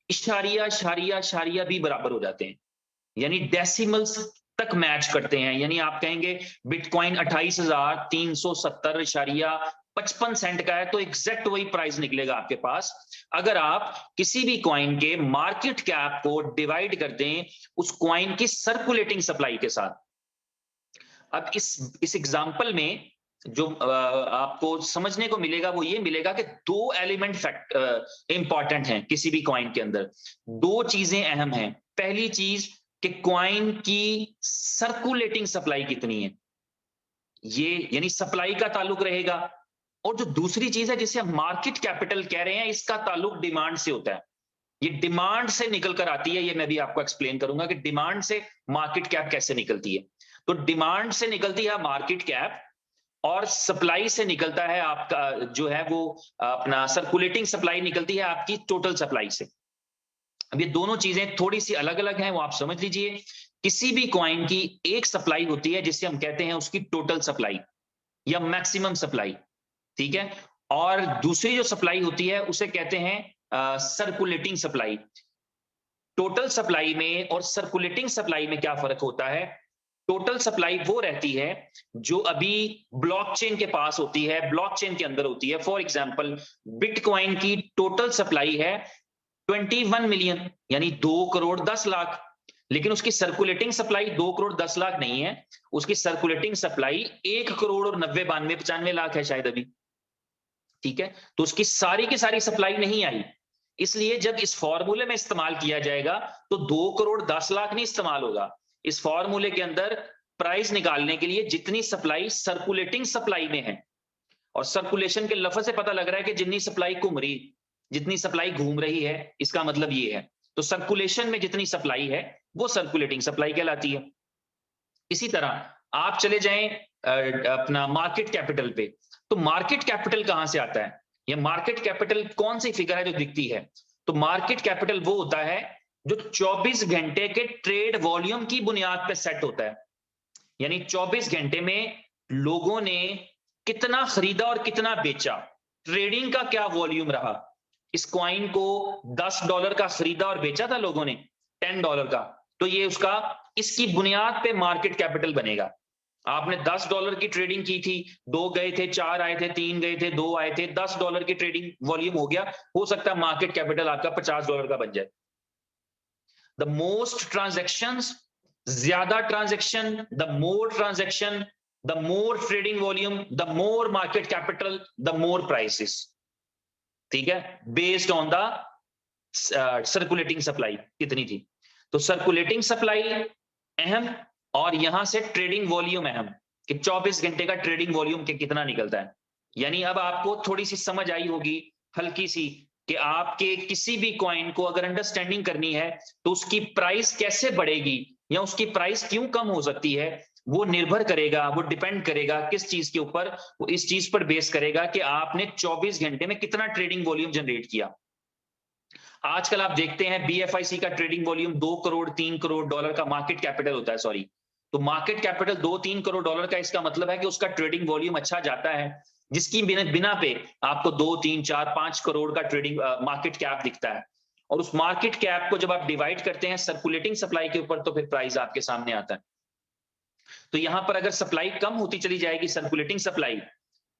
इशारिया इशारिया इशारिया भी बराबर हो जाते हैं, यानी डेसिमल्स तक मैच करते हैं। यानी आप कहेंगे बिटकॉइन 28,370.55 का है, तो एग्जैक्ट वही प्राइस निकलेगा आपके पास, अगर आप किसी भी कॉइन के मार्केट कैप को डिवाइड कर दें उस कॉइन की सर्कुलेटिंग सप्लाई के साथ। अब इस एग्जांपल में जो आपको समझने को मिलेगा वो ये मिलेगा कि दो एलिमेंट फैक्ट इंपॉर्टेंट हैं किसी भी कॉइन के अंदर। दो चीजें अहम हैं। पहली चीज कि कॉइन की सर्कुलेटिंग सप्लाई कितनी है, ये यानी सप्लाई का ताल्लुक रहेगा। और जो दूसरी चीज है जिसे हम मार्केट कैपिटल कह रहे हैं, इसका ताल्लुक डिमांड से होता है। ये डिमांड से निकल कर आती है, ये मैं भी आपको एक्सप्लेन करूंगा कि डिमांड से मार्केट कैप कैसे निकलती है। तो डिमांड से निकलती है मार्केट कैप, और सप्लाई से निकलता है आपका जो है वो अपना सर्कुलेटिंग सप्लाई निकलती है आपकी टोटल सप्लाई से। अब ये दोनों चीजें थोड़ी सी अलग अलग हैं, वो आप समझ लीजिए। किसी भी कॉइन की एक सप्लाई होती है जिसे हम कहते हैं उसकी टोटल सप्लाई या मैक्सिमम सप्लाई, ठीक है, और दूसरी जो सप्लाई होती है उसे कहते हैं सर्कुलेटिंग सप्लाई। टोटल सप्लाई में और सर्कुलेटिंग सप्लाई में क्या फर्क होता है? टोटल सप्लाई वो रहती है जो अभी ब्लॉकचेन के पास होती है, ब्लॉकचेन के अंदर होती है। फॉर एग्जांपल, बिटकॉइन की टोटल सप्लाई है 21 मिलियन, यानी 2,10,00,000, लेकिन उसकी सर्कुलेटिंग सप्लाई 2,10,00,000 नहीं है, उसकी सर्कुलेटिंग सप्लाई 1,90,92,95 है शायद अभी, ठीक है। तो उसकी सारी की सारी सप्लाई नहीं आई, इसलिए जब इस फॉर्मूले में इस्तेमाल किया जाएगा तो 2,10,00,000 नहीं इस्तेमाल होगा। इस फॉर्मूले के अंदर प्राइस निकालने के लिए जितनी सप्लाई सर्कुलेटिंग सप्लाई में है, और सर्कुलेशन के लफ्ज से पता लग रहा है कि जितनी सप्लाई घूम रही, जितनी सप्लाई घूम रही है, इसका मतलब ये है। तो सर्कुलेशन में जितनी सप्लाई है वो सर्कुलेटिंग सप्लाई कहलाती है। इसी तरह आप चले जाएं अपना मार्केट कैपिटल पे। तो मार्केट कैपिटल कहां से आता है? ये मार्केट कैपिटल कौन सी फिगर है जो दिखती है? तो मार्केट कैपिटल वो होता है जो 24 घंटे के ट्रेड वॉल्यूम की बुनियाद पे सेट होता है। यानी 24 घंटे में लोगों ने कितना खरीदा और कितना बेचा, ट्रेडिंग का क्या वॉल्यूम रहा। इस कॉइन को $10 का खरीदा और बेचा था लोगों ने, $10 का, तो ये उसका, इसकी बुनियाद पे मार्केट कैपिटल बनेगा। आपने $10 की ट्रेडिंग की थी, 2 गए थे, 4 आए थे, 3 गए थे, 2 आए थे, $10 की ट्रेडिंग वॉल्यूम हो गया, हो सकता है मार्केट कैपिटल आपका $50 का बन जाए। द मोस्ट ट्रांजैक्शंस, ज्यादा transaction, the more transaction, the more trading volume, the more market capital, the more prices. ठीक है, based on the circulating supply कितनी थी। तो सर्कुलेटिंग सप्लाई अहम, और यहां से ट्रेडिंग वॉल्यूम अहम कि 24 घंटे का ट्रेडिंग वॉल्यूम के कितना निकलता है। यानी अब आपको थोड़ी सी समझ आई होगी, हल्की सी, कि आपके किसी भी कॉइन को अगर अंडरस्टैंडिंग करनी है तो उसकी प्राइस कैसे बढ़ेगी या उसकी प्राइस क्यों कम हो सकती है, वो निर्भर करेगा, वो डिपेंड करेगा किस चीज के ऊपर, वो इस चीज पर बेस करेगा कि आपने 24 घंटे में कितना ट्रेडिंग वॉल्यूम जनरेट किया। आजकल आप देखते हैं बीएफआईसी का trading volume 2 crore 3 crore dollar का मार्केट कैपिटल होता है, सॉरी, तो मार्केट कैपिटल 2-3 करोड़ डॉलर का, इसका मतलब है कि उसका ट्रेडिंग वॉल्यूम अच्छा जाता है, जिसकी बिना पे आपको 2-3-4-5 करोड़ का ट्रेडिंग मार्केट कैप दिखता है। और उस मार्केट कैप को जब आप डिवाइड करते हैं सर्कुलेटिंग सप्लाई के ऊपर, तो फिर प्राइस आपके सामने आता है। तो यहां पर अगर सप्लाई कम होती चली जाएगी, सर्कुलेटिंग सप्लाई,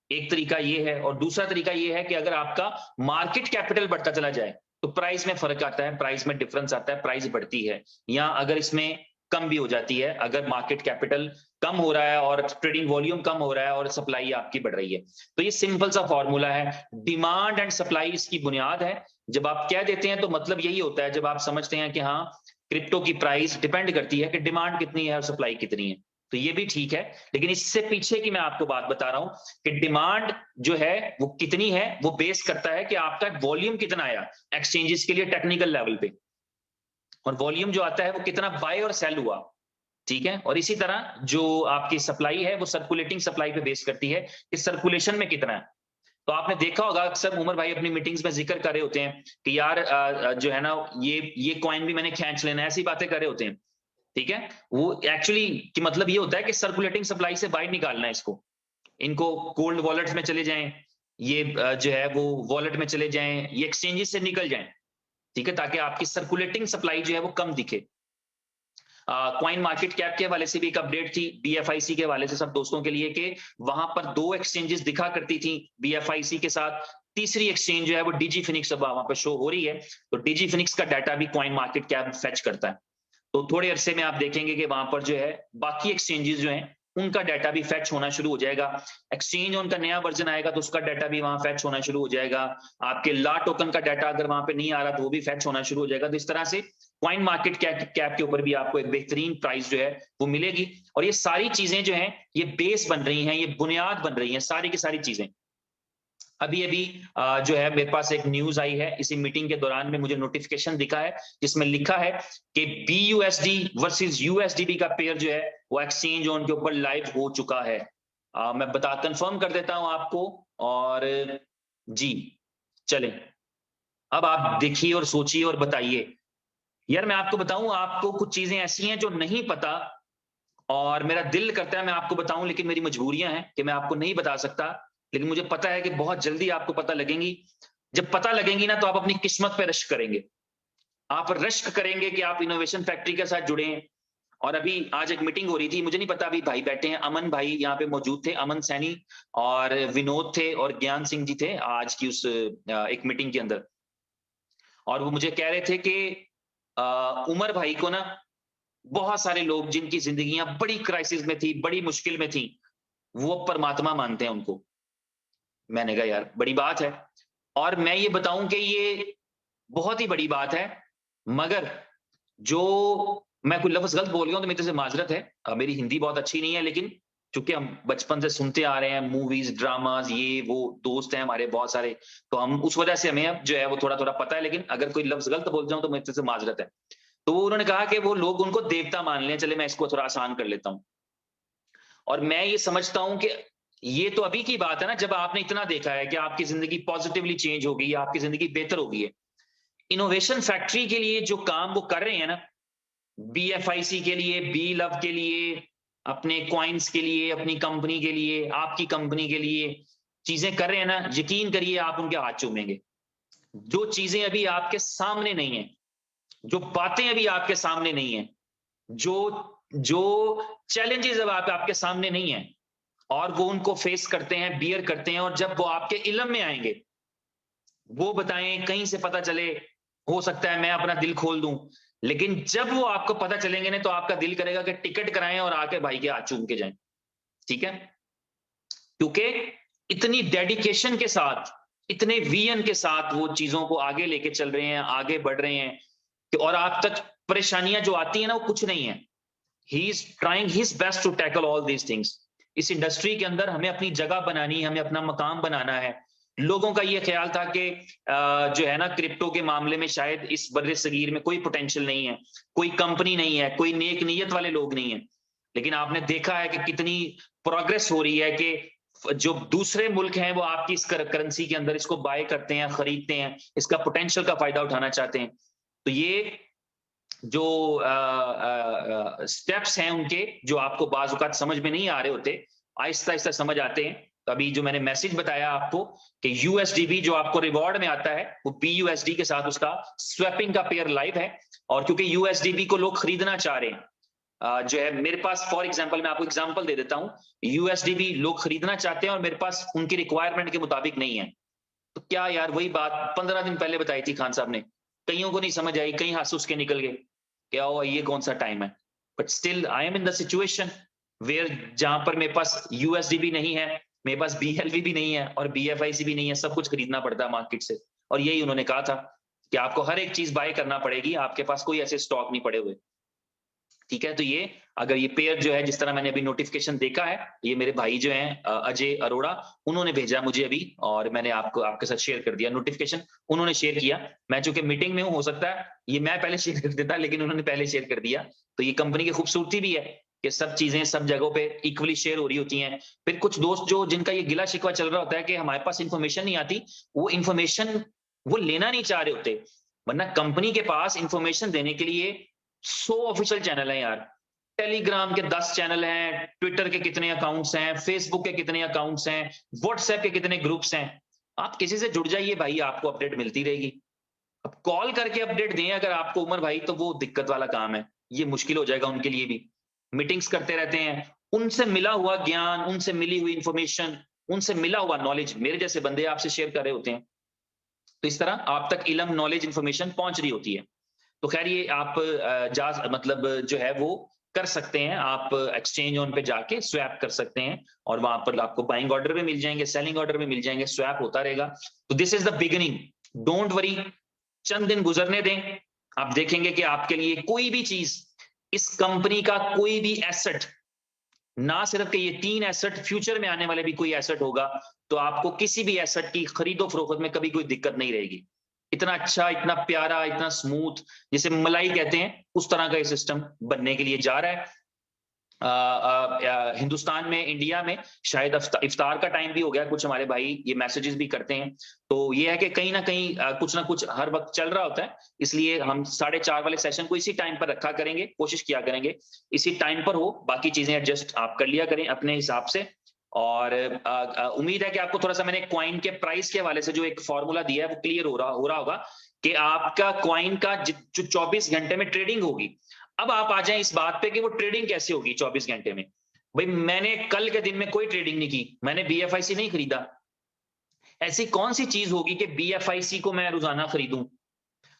एक तरीका ये है, और दूसरा तरीका ये है कि अगर आपका मार्केट कैपिटल बढ़ता चला जाए तो प्राइस में फर्क आता है, प्राइस में डिफरेंस आता है, प्राइस बढ़ती है, या अगर इसमें कम भी हो जाती है, अगर मार्केट कैपिटल कम हो रहा है और ट्रेडिंग वॉल्यूम कम हो रहा है और सप्लाई आपकी बढ़ रही है। तो ये सिंपल सा फॉर्मूला है, डिमांड एंड सप्लाई इसकी बुनियाद है। जब आप कह देते हैं तो मतलब यही होता है, जब आप समझते हैं कि हाँ, क्रिप्टो की प्राइस डिपेंड करती है कि डिमांड कितनी है और सप्लाई कितनी है, तो ये भी ठीक है। लेकिन इससे पीछे की मैं आपको बात बता रहा हूं कि डिमांड जो है वो कितनी है, वो बेस करता है कि आपका वॉल्यूम कितना आया एक्सचेंजेस के लिए टेक्निकल लेवल पे, और वॉल्यूम जो आता है वो कितना बाय और सेल हुआ। ठीक है, और इसी तरह जो आपकी सप्लाई है वो सर्कुलेटिंग सप्लाई पे बेस करती है कि सर्कुलेशन में कितना है। तो आपने देखा होगा अक्सर उमर भाई अपनी मीटिंग्स में जिक्र कर रहे होते हैं कि यार जो है ना, ये कॉइन भी मैंने खींच लेना है, ऐसी बातें कर रहे होते हैं। ठीक है, वो एक्चुअली कि मतलब ये होता है कि सर्कुलेटिंग सप्लाई से बाहर निकालना है इसको, इनको कोल्ड वॉलेट्स में चले जाएं, ये जो है वो वॉलेट में चले जाएं, ये एक्सचेंजेस से निकल जाएं। ठीक है, ताकि आपकी सर्कुलेटिंग सप्लाई जो है वो कम दिखे। कॉइन मार्केट कैप के हवाले से भी एक अपडेट थी बीएफआईसी के हवाले से सब दोस्तों के लिए, कि वहां पर 2 एक्सचेंजेस दिखा करती थी बीएफआईसी के साथ, तीसरी एक्सचेंज जो है वो डीजी फिनिक्स अब वहां पर शो हो रही है। तो डीजी फिनिक्स का डाटा भी कॉइन मार्केट कैप फेच करता है। तो थोड़े अरसे में आप देखेंगे कि वहां पर जो है बाकी एक्सचेंजेस जो हैं उनका डाटा भी फैच होना शुरू हो जाएगा। एक्सचेंज उनका नया वर्जन आएगा तो उसका डाटा भी वहां फैच होना शुरू हो जाएगा। आपके ला टोकन का डाटा अगर वहां पे नहीं आ रहा तो वो भी फैच होना शुरू हो जाएगा। तो इस तरह से कॉइन मार्केट कैप के ऊपर भी आपको एक बेहतरीन प्राइस जो है वो मिलेगी। और ये सारी चीजें जो हैं ये बेस बन रही हैं, ये बुनियाद बन रही हैं, सारी की सारी चीजें। अभी अभी जो है मेरे पास एक न्यूज आई है, इसी मीटिंग के दौरान में मुझे नोटिफिकेशन दिखा है जिसमें लिखा है कि BUSD वर्सेस USDB का पेयर जो है वो एक्सचेंज ऑन के ऊपर लाइव हो चुका है। मैं कंफर्म कर देता हूं आपको। और जी चलें, अब आप देखिए और सोचिए और बताइए। यार मैं आपको बताऊं, आपको कुछ चीजें ऐसी हैं जो नहीं पता और मेरा दिल करता है मैं आपको बताऊं, लेकिन मेरी मजबूरियां हैं कि मैं आपको नहीं बता सकता। लेकिन मुझे पता है कि बहुत जल्दी आपको पता लगेंगी। जब पता लगेंगी ना तो आप अपनी किस्मत पे रश्क करेंगे, आप रश्क करेंगे कि आप इनोवेशन फैक्ट्री के साथ जुड़े हैं। और अभी आज एक मीटिंग हो रही थी, मुझे नहीं पता अभी भाई बैठे हैं, अमन भाई यहाँ पे मौजूद थे, अमन सैनी और विनोद थे और ज्ञान सिंह जी थे आज की उस एक मीटिंग के अंदर। और वो मुझे कह रहे थे कि उमर भाई को ना बहुत सारे लोग जिनकी जिंदगियां बड़ी क्राइसिस में थी, बड़ी मुश्किल में थी, वो परमात्मा मानते हैं उनको। मैंने कहा यार बड़ी बात है, और मैं ये बताऊं कि ये बहुत ही बड़ी बात है। मगर जो मैं कोई लफ्ज गलत बोल गया हूं तो मेरी तरफ से माजरत है, मेरी हिंदी बहुत अच्छी नहीं है, लेकिन चूंकि हम बचपन से सुनते आ रहे हैं मूवीज ड्रामाज, ये वो दोस्त हैं हमारे बहुत सारे, तो हम उस वजह से हमें अब जो है वो थोड़ा थोड़ा पता है। लेकिन अगर कोई लफ्ज गलत बोल जाऊं तो मेरी तरफ से माजरत है। तो वो उन्होंने कहा कि वो लोग उनको देवता मान लें, चले मैं इसको थोड़ा आसान कर लेता हूं। और मैं ये समझता हूं कि ये तो अभी की बात है ना, जब आपने इतना देखा है कि आपकी जिंदगी पॉजिटिवली चेंज हो गई, आपकी जिंदगी बेहतर हो गई है। इनोवेशन फैक्ट्री के लिए जो काम वो कर रहे हैं ना, BFIC के लिए, बी लव के लिए, अपने क्वाइंस के लिए, अपनी कंपनी के लिए, आपकी कंपनी के लिए चीजें कर रहे हैं ना, यकीन करिए आप उनके हाथ चूमेंगे। जो चीजें अभी आपके सामने नहीं है, जो बातें अभी आपके सामने नहीं है, जो जो चैलेंजेस अब आपके सामने नहीं है, और वो उनको फेस करते हैं, बियर करते हैं, और जब वो आपके इल्म में आएंगे, वो बताएं, कहीं से पता चले, हो सकता है मैं अपना दिल खोल दूं, लेकिन जब वो आपको पता चलेंगे ना, तो आपका दिल करेगा कि टिकट कराएं और आके भाई के हाथ चूम के जाएं। ठीक है, क्योंकि इतनी डेडिकेशन के साथ, इतने विजन के साथ वो चीजों को आगे लेके चल रहे हैं, आगे बढ़ रहे हैं, और आप तक परेशानियां जो आती है ना, वो कुछ नहीं है। He is trying his best to tackle all these things. इस इंडस्ट्री के अंदर हमें अपनी जगह बनानी है, हमें अपना मकाम बनाना है। लोगों का ये ख्याल था कि जो है ना, क्रिप्टो के मामले में शायद इस बर्रे सगीर में कोई पोटेंशियल नहीं है, कोई कंपनी नहीं है, कोई नेक नीयत वाले लोग नहीं है। लेकिन आपने देखा है कि कितनी प्रोग्रेस हो रही है, कि जो दूसरे मुल्क हैं वो आपकी इस करेंसी के अंदर इसको बाय करते हैं, खरीदते हैं, इसका पोटेंशियल का फायदा उठाना चाहते हैं। तो ये जो स्टेप्स हैं उनके, जो आपको बाज़ औक़ात समझ में नहीं आ रहे होते, आहिस्ता आहिस्ता समझ आते हैं। तो अभी जो मैंने मैसेज बताया आपको कि USDB जो आपको रिवॉर्ड में आता है, वो BUSD के साथ उसका स्वैपिंग का पेयर लाइव है। और क्योंकि USDB को लोग खरीदना चाह रहे हैं, जो है मेरे पास, फॉर एग्जांपल मैं आपको एग्जांपल दे देता हूं, USDB लोग खरीदना चाहते हैं और मेरे पास उनकी रिक्वायरमेंट के मुताबिक नहीं है। तो क्या यार, वही बात 15 दिन पहले बताई थी खान साहब ने, कईयों को नहीं समझ आई, कई हाथ उसके निकल गए, क्या हुआ, ये कौन सा टाइम है। But still I am in the situation where, जहां पर मेरे पास USDB नहीं है, मेरे पास BLV भी नहीं है और BFIC भी नहीं है, सब कुछ खरीदना पड़ता है मार्केट से। और यही उन्होंने कहा था कि आपको हर एक चीज बाय करना पड़ेगी, आपके पास कोई ऐसे स्टॉक नहीं पड़े हुए। ठीक है, तो ये अगर ये पेयर जो है, जिस तरह मैंने अभी नोटिफिकेशन देखा है, ये मेरे भाई जो हैं अजय अरोड़ा, उन्होंने भेजा मुझे अभी, और मैंने आपको आपके साथ शेयर कर दिया नोटिफिकेशन। उन्होंने शेयर किया, मैं चूंकि मीटिंग में हूं, हो सकता है ये मैं पहले शेयर कर देता, लेकिन उन्होंने पहले शेयर कर दिया। तो ये कंपनी की खूबसूरती भी है कि सब चीजें सब जगहों पे इक्वली शेयर हो रही होती हैं। फिर कुछ दोस्त जो, जिनका ये गिला शिकवा चल रहा होता है कि हमारे पास इंफॉर्मेशन नहीं आती, वो इंफॉर्मेशन वो लेना नहीं चाह रहे होते, वरना कंपनी के पास इंफॉर्मेशन देने के लिए 100 ऑफिशियल चैनल है यार। टेलीग्राम के 10 चैनल हैं, ट्विटर के कितने अकाउंट्स हैं, फेसबुक के कितने अकाउंट्स हैं, व्हाट्सएप के कितने ग्रुप्स हैं। आप किसी से जुड़ जाइए भाई, आपको अपडेट मिलती रहेगी। अब कॉल करके अपडेट दें अगर आपको उमर भाई, तो वो दिक्कत वाला काम है, ये मुश्किल हो जाएगा उनके लिए भी। मीटिंग्स करते रहते हैं, उनसे मिला हुआ ज्ञान, उनसे मिली हुई इंफॉर्मेशन, उनसे मिला हुआ नॉलेज मेरे जैसे बंदे आपसे शेयर कर रहे होते हैं। तो इस तरह आप तक इल्म, नॉलेज, इंफॉर्मेशन पहुंच रही होती है। तो खैर, ये आप मतलब जो है वो कर सकते हैं, आप एक्सचेंज ऑन पे जाके स्वैप कर सकते हैं, और वहां पर आपको बाइंग ऑर्डर भी मिल जाएंगे, सेलिंग ऑर्डर भी मिल जाएंगे, स्वैप होता रहेगा। तो this is the beginning, don't worry, चंद दिन गुजरने दें, आप देखेंगे कि आपके लिए कोई भी चीज, इस कंपनी का कोई भी एसेट, ना सिर्फ कि ये 3 एसेट, फ्यूचर में आने वाले भी कोई एसेट होगा, तो आपको किसी भी एसेट की खरीदो फरोख्त में कभी कोई दिक्कत नहीं रहेगी। इतना अच्छा, इतना प्यारा, इतना स्मूथ, जिसे मलाई कहते हैं, उस तरह का ये सिस्टम बनने के लिए जा रहा है। हिंदुस्तान में, इंडिया में शायद इफ्तार का टाइम भी हो गया, कुछ हमारे भाई ये मैसेजेस भी करते हैं। तो ये है कि कहीं ना कहीं कुछ ना कुछ हर वक्त चल रहा होता है, इसलिए हम 4:30 वाले सेशन को इसी टाइम पर रखा करेंगे, कोशिश किया करेंगे इसी टाइम पर हो, बाकी चीजें एडजस्ट आप कर लिया करें अपने हिसाब से। और उम्मीद है कि आपको थोड़ा सा मैंने क्वाइन के प्राइस के हवाले से जो एक फॉर्मूला दिया है वो क्लियर हो रहा होगा, कि आपका क्वाइन का जो 24 घंटे में ट्रेडिंग होगी। अब आप आ जाएं इस बात पे कि वो ट्रेडिंग कैसे होगी 24 घंटे में। भाई, मैंने कल के दिन में कोई ट्रेडिंग नहीं की, मैंने BFIC नहीं खरीदा। ऐसी कौन सी चीज होगी कि BFIC को मैं रोजाना खरीदूं?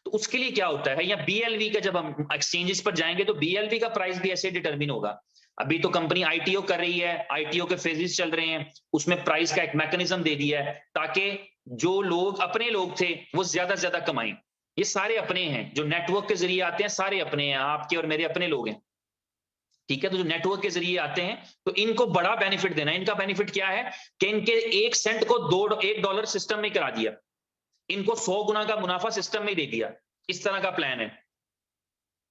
तो उसके लिए क्या होता है, या BLV का, जब हम एक्सचेंजेस पर जाएंगे तो BLV का प्राइस भी ऐसे डिटरमिन होगा। अभी तो कंपनी ITO कर रही है, ITO के फेजेस चल रहे हैं, उसमें प्राइस का एक मैकेनिज्म दे दिया है, ताकि जो लोग अपने लोग थे वो ज्यादा से ज्यादा कमाएं। ये सारे अपने हैं, जो नेटवर्क के जरिए आते हैं, सारे अपने हैं, आपके और मेरे अपने लोग हैं। ठीक है, तो जो नेटवर्क के जरिए आते हैं, तो इनको बड़ा बेनिफिट देना। इनका बेनिफिट क्या है कि इनके 1 सेंट को $1 सिस्टम में करा दिया, इनको 100 गुना का मुनाफा सिस्टम में दे दिया। इस तरह का प्लान है।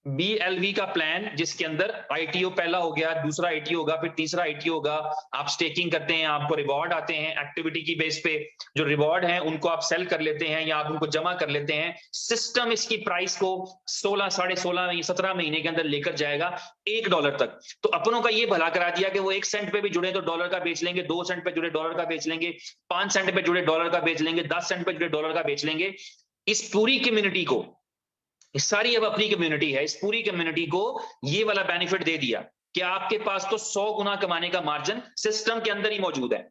BLV का प्लान, जिसके अंदर ITO पहला हो गया, दूसरा ITO होगा, फिर तीसरा ITO होगा। आप स्टेकिंग करते हैं, आपको रिवॉर्ड आते हैं एक्टिविटी की बेस पे। जो रिवॉर्ड हैं उनको आप सेल कर लेते हैं या आप उनको जमा कर लेते हैं। सिस्टम इसकी प्राइस को 16, 16.5, 17 महीने के अंदर लेकर जाएगा $1 तक। तो अपनों का ये भला करा दिया कि वो 1 सेंट पे भी जुड़े तो डॉलर का बेच लेंगे, 2 सेंट पे जुड़े डॉलर का बेच लेंगे, 5 सेंट पे जुड़े डॉलर का बेच लेंगे, 10 सेंट पे जुड़े डॉलर का बेच लेंगे। इस पूरी कम्युनिटी को, सारी अब अपनी कम्युनिटी है, इस पूरी कम्युनिटी को ये वाला बेनिफिट दे दिया कि आपके पास तो 100 गुना कमाने का मार्जिन सिस्टम के अंदर ही मौजूद है।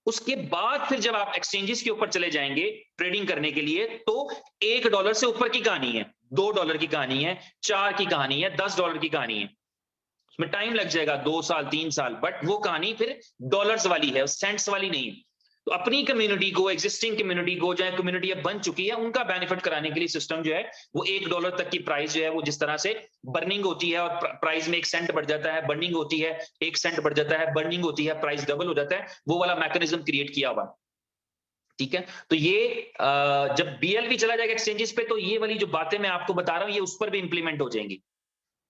उसके बाद फिर जब आप एक्सचेंजेस के ऊपर चले जाएंगे ट्रेडिंग करने के लिए, तो $1 से ऊपर की कहानी है, $2 की कहानी है, 4 की कहानी है, $10 की कहानी है। उसमें टाइम लग जाएगा 2 साल 3 साल, बट वो कहानी फिर डॉलर्स वाली है, सेंट्स वाली नहीं। तो अपनी कम्युनिटी को, एग्जिस्टिंग कम्युनिटी को, जो कम्युनिटी अब बन चुकी है, उनका बेनिफिट कराने के लिए सिस्टम जो है वो $1 तक की प्राइस जो है वो जिस तरह से बर्निंग होती है और प्राइस में 1 सेंट बढ़ जाता है, बर्निंग होती है 1 सेंट बढ़ जाता है, बर्निंग होती है प्राइस डबल हो जाता है, वो वाला मैकेनिज्म क्रिएट किया हुआ। ठीक है, तो ये जब BLV चला जाएगा एक्सचेंजेस पे, तो ये वाली जो बातें मैं आपको बता रहा हूं ये उस पर भी इंप्लीमेंट हो जाएंगी।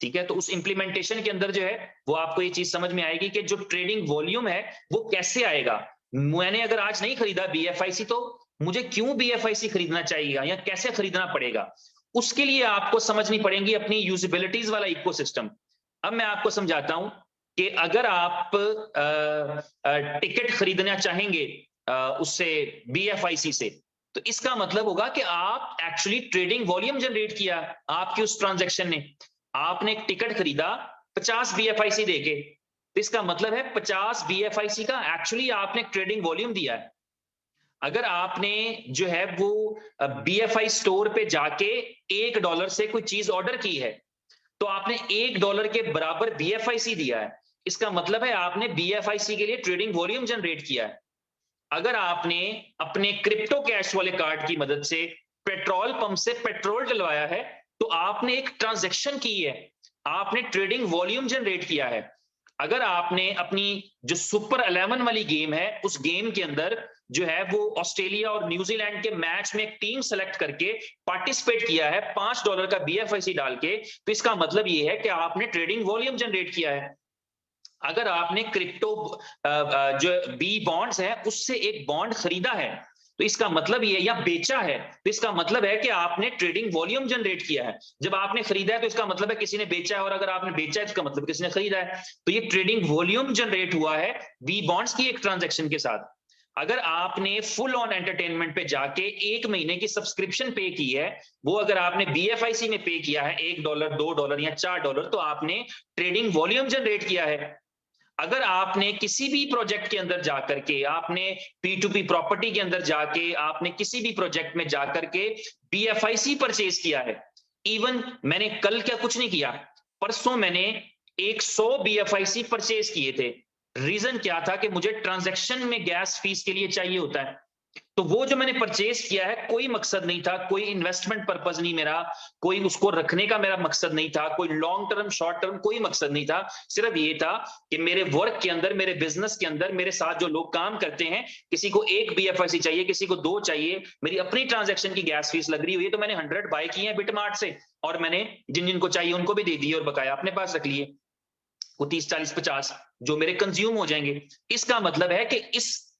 ठीक है, तो उस इंप्लीमेंटेशन के अंदर जो है वो आपको ये चीज समझ में आएगी कि जो ट्रेडिंग वॉल्यूम है वो कैसे आएगा। मैंने अगर आज नहीं खरीदा BFIC, तो मुझे क्यों BFIC खरीदना चाहिए या कैसे खरीदना पड़ेगा, उसके लिए आपको समझनी पड़ेगी अपनी यूजिबिलिटीज वाला इकोसिस्टम। अब मैं आपको समझाता हूं कि अगर आप टिकट खरीदना चाहेंगे उससे BFIC से, तो इसका मतलब होगा कि आप एक्चुअली ट्रेडिंग वॉल्यूम जनरेट किया आपकी उस ट्रांजैक्शन ने। आपने एक टिकट खरीदा 50 BFIC देके, तो इसका मतलब है 50 BFIC का एक्चुअली आपने ट्रेडिंग वॉल्यूम दिया है। अगर आपने जो है वो BFI स्टोर पे जाके $1 से कोई चीज ऑर्डर की है, तो आपने $1 के बराबर BFIC दिया है। इसका मतलब है आपने BFIC के लिए ट्रेडिंग वॉल्यूम जनरेट किया है। अगर आपने अपने क्रिप्टो कैश वाले कार्ड की मदद से पेट्रोल पंप से पेट्रोल डलवाया है, तो आपने एक ट्रांजैक्शन की है, आपने ट्रेडिंग वॉल्यूम जनरेट किया है। अगर आपने अपनी जो सुपर 11 वाली गेम है, उस गेम के अंदर जो है वो ऑस्ट्रेलिया और न्यूजीलैंड के मैच में एक टीम सेलेक्ट करके पार्टिसिपेट किया है $5 का BFIC डाल के, तो इसका मतलब ये है कि आपने ट्रेडिंग वॉल्यूम जनरेट किया है। अगर आपने क्रिप्टो जो B बॉन्ड्स है उससे एक बॉन्ड खरीदा है, तो इसका मतलब ये, या बेचा है, तो इसका मतलब है कि आपने ट्रेडिंग वॉल्यूम जनरेट किया है। जब आपने खरीदा है तो इसका मतलब है किसी ने बेचा है, और अगर आपने बेचा है तो इसका मतलब किसी ने खरीदा है। तो ये ट्रेडिंग वॉल्यूम जनरेट हुआ है B बॉन्ड्स की एक ट्रांजैक्शन के साथ। अगर आपने फुल ऑन एंटरटेनमेंट पे जाके 1 महीने की सब्सक्रिप्शन पे की है, वो अगर आपने BFIC में पे किया है $1, $2 या $4, तो आपने ट्रेडिंग वॉल्यूम जनरेट किया है। अगर आपने किसी भी प्रोजेक्ट के अंदर जाकर के, आपने P2P प्रॉपर्टी के अंदर जाके, आपने किसी भी प्रोजेक्ट में जाकर के BFIC परचेज किया है, इवन मैंने कल क्या कुछ नहीं किया, परसों मैंने 100 BFIC परचेज किए थे। रीजन क्या था कि मुझे ट्रांजैक्शन में गैस फीस के लिए चाहिए होता है, तो वो जो मैंने परचेज किया है कोई मकसद नहीं था, कोई इन्वेस्टमेंट पर्पस नहीं मेरा, कोई उसको रखने का मेरा मकसद नहीं था, कोई लॉन्ग टर्म शॉर्ट टर्म कोई मकसद नहीं था। सिर्फ ये था कि मेरे वर्क के अंदर, मेरे बिजनेस के अंदर मेरे साथ जो लोग काम करते हैं, किसी को 1 BFIC चाहिए, किसी को 2 चाहिए, मेरी अपनी ट्रांजैक्शन की गैस फीस लग रही हुई है, तो मैंने 100 बाय किए हैं बिटमार्ट से, और मैंने जिन जिनको चाहिए उनको भी दे दिए और बकाया अपने पास रख लिए, वो 30, 40, 50 जो मेरे कंज्यूम हो जाएंगे। इसका मतलब है कि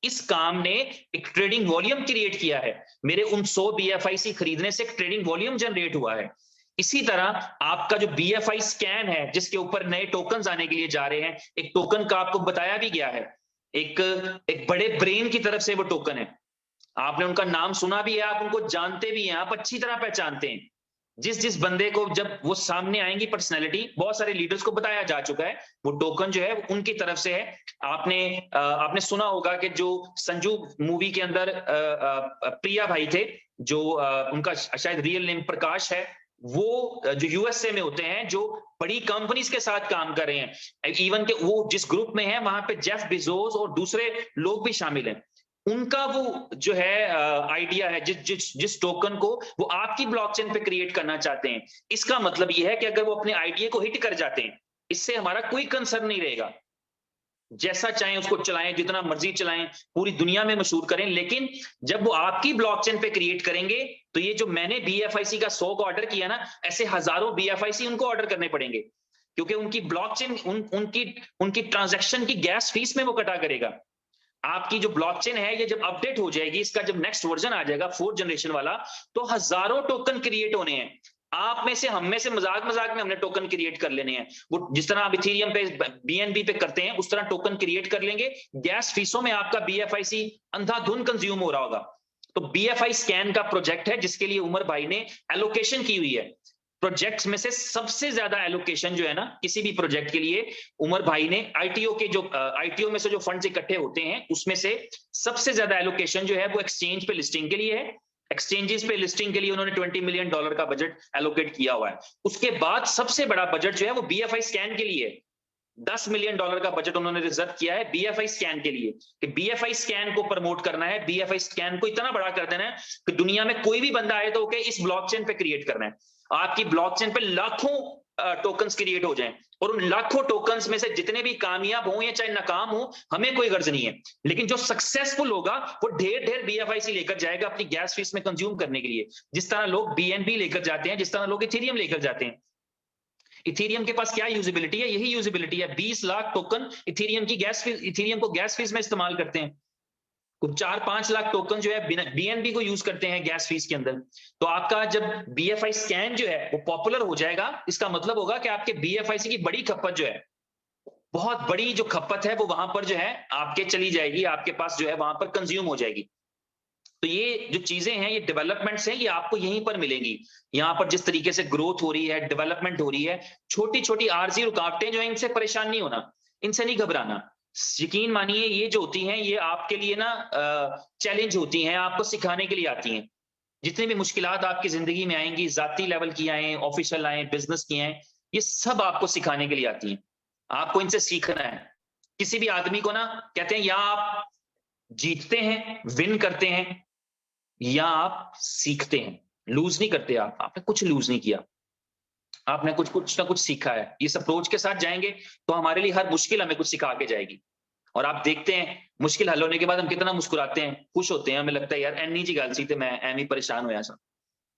इस काम ने एक ट्रेडिंग वॉल्यूम क्रिएट किया है। मेरे उन 100 BFIC खरीदने से एक ट्रेडिंग वॉल्यूम जनरेट हुआ है। इसी तरह आपका जो BFI स्कैन है, जिसके ऊपर नए टोकन आने के लिए जा रहे हैं, एक टोकन का आपको बताया भी गया है, एक बड़े ब्रेन की तरफ से वो टोकन है। आपने उनका नाम सुना भी है, आप उनको जानते भी हैं, आप अच्छी तरह पहचानते हैं। जिस बंदे को जब वो सामने आएंगी पर्सनैलिटी, बहुत सारे लीडर्स को बताया जा चुका है, वो टोकन जो है उनकी तरफ से है। आपने सुना होगा कि जो संजू मूवी के अंदर प्रिया भाई थे, जो उनका शायद रियल नेम प्रकाश है, वो जो USA में होते हैं, जो बड़ी कंपनीज के साथ काम कर रहे हैं, इवन के वो जिस ग्रुप में है वहां पे जेफ बेजोस और दूसरे लोग भी शामिल हैं। उनका वो जो है आइडिया है, जिस टोकन को वो आपकी ब्लॉकचेन पे क्रिएट करना चाहते हैं, इसका मतलब ये है कि अगर वो अपने आइडिया को हिट कर जाते हैं, इससे हमारा कोई कंसर्न नहीं रहेगा। जैसा चाहें उसको चलाएं, जितना मर्जी चलाएं, पूरी दुनिया में मशहूर करें, लेकिन जब वो आपकी ब्लॉकचेन पे क्रिएट करेंगे तो ये जो मैंने BFIC का 100 का ऑर्डर किया ना, ऐसे हजारों BFIC उनको ऑर्डर करने पड़ेंगे, क्योंकि उनकी ब्लॉकचेन उनकी ट्रांजैक्शन की गैस फीस में वो कटा करेगा। आपकी जो ब्लॉकचेन है ये जब अपडेट हो जाएगी, इसका जब नेक्स्ट वर्जन आ जाएगा 4th जनरेशन वाला, तो हजारों टोकन क्रिएट होने हैं। आप में से, हम में से मजाक मजाक में हमने टोकन क्रिएट कर लेने हैं, वो जिस तरह आप इथेरियम पे BNB पे करते हैं उस तरह टोकन क्रिएट कर लेंगे। गैस फीसों में आपका BFIC अंधाधुन कंज्यूम हो रहा होगा। तो BFI स्कैन का प्रोजेक्ट है जिसके लिए उमर भाई ने एलोकेशन की हुई है। प्रोजेक्ट्स में से सबसे ज्यादा एलोकेशन जो है ना किसी भी प्रोजेक्ट के लिए, उमर भाई ने ITO में से जो फंड्स इकट्ठे होते हैं उसमें से सबसे ज्यादा एलोकेशन जो है वो एक्सचेंज पे लिस्टिंग के लिए है। एक्सचेंजेस पे लिस्टिंग के लिए उन्होंने $20 मिलियन का बजट एलोकेट किया हुआ है। उसके बाद सबसे बड़ा बजट जो है वो BFI स्कैन के लिए है। $10 मिलियन का बजट उन्होंने रिजर्व किया है BFI स्कैन के लिए, कि BFI स्कैन को प्रमोट करना है, BFI स्कैन को इतना बड़ा कर देना है कि दुनिया में कोई भी बंदा आए तो ओके इस ब्लॉकचेन पे क्रिएट करना है। आपकी ब्लॉकचेन पे लाखों टोकन्स क्रिएट हो जाएं, और उन लाखों टोकन्स में से जितने भी कामयाब हो या चाहे नाकाम हो, हमें कोई गर्ज नहीं है, लेकिन जो सक्सेसफुल होगा वो ढेर ढेर BFIC लेकर जाएगा अपनी गैस फीस में कंज्यूम करने के लिए, जिस तरह लोग BNB लेकर जाते हैं, जिस तरह लोग इथेरियम लेकर जाते हैं। इथेरियम के पास क्या यूजिबिलिटी है? यही यूजिबिलिटी है। 20 लाख टोकन इथेरियम की गैस फीस, इथेरियम को गैस फीस में इस्तेमाल करते हैं। कुछ 4-5 लाख टोकन जो है BNB को यूज करते हैं गैस फीस के अंदर। तो आपका जब BFI स्कैन जो है वो पॉपुलर हो जाएगा, इसका मतलब होगा कि आपके BFIC की बड़ी खपत जो है, बहुत बड़ी जो खपत है वो वहां पर जो है आपके चली जाएगी, आपके पास जो है वहां पर कंज्यूम हो जाएगी। तो ये जो चीजें हैं, ये डेवलपमेंट्स हैं, ये आपको यहीं पर मिलेंगी। यहाँ पर जिस तरीके से ग्रोथ हो रही है, डेवलपमेंट हो रही है, छोटी छोटी आरजी रुकावटें जो है इनसे परेशान नहीं होना, इनसे नहीं घबराना। यकीन मानिए ये जो होती हैं ये आपके लिए ना चैलेंज होती हैं, आपको सिखाने के लिए आती हैं। जितनी भी मुश्किलात आपकी जिंदगी में आएंगी, जाती लेवल की आए, ऑफिशियल आए, बिजनेस की आए, ये सब आपको सिखाने के लिए आती हैं। आपको इनसे सीखना है। किसी भी आदमी को ना कहते हैं या आप जीतते हैं, विन करते हैं, या आप सीखते हैं। लूज नहीं करते आप, आपने कुछ लूज नहीं किया, आपने कुछ ना कुछ सीखा है। इस अप्रोच के साथ जाएंगे तो हमारे लिए हर मुश्किल हमें कुछ सिखा के जाएगी। और आप देखते हैं मुश्किल हल होने के बाद हम कितना मुस्कुराते हैं, खुश होते हैं, हमें लगता है यार एनी जी गल सी ते मैं एम ही परेशान होया सा।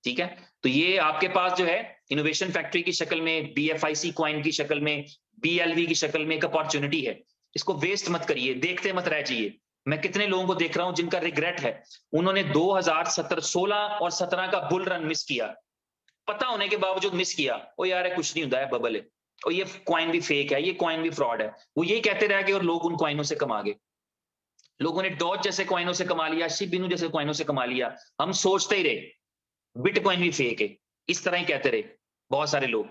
ठीक है, तो ये आपके पास जो है इनोवेशन फैक्ट्री की शक्ल में, BFIC कॉइन की शक्ल में, BLV की शक्ल में एक अपॉर्चुनिटी है। इसको वेस्ट मत करिए, देखते मत रह जाइए। मैं कितने लोगों को देख रहा हूं जिनका रिग्रेट है, उन्होंने 2016 और 17 का बुल रन मिस किया, पता होने के बावजूद मिस किया। ओ यार कुछ नहीं होता है, बबल है, और ये कॉइन भी फेक है, ये कॉइन भी फ्रॉड है, वो यही कहते रह गए और लोग उन कॉइनों से कमा गए। लोगों ने डॉज जैसे कॉइनों से कमा लिया, शिबिनू जैसे कॉइनों से कमा लिया। हम सोचते ही रहे बिटकॉइन भी फेक है, इस तरह ही कहते रहे बहुत सारे लोग।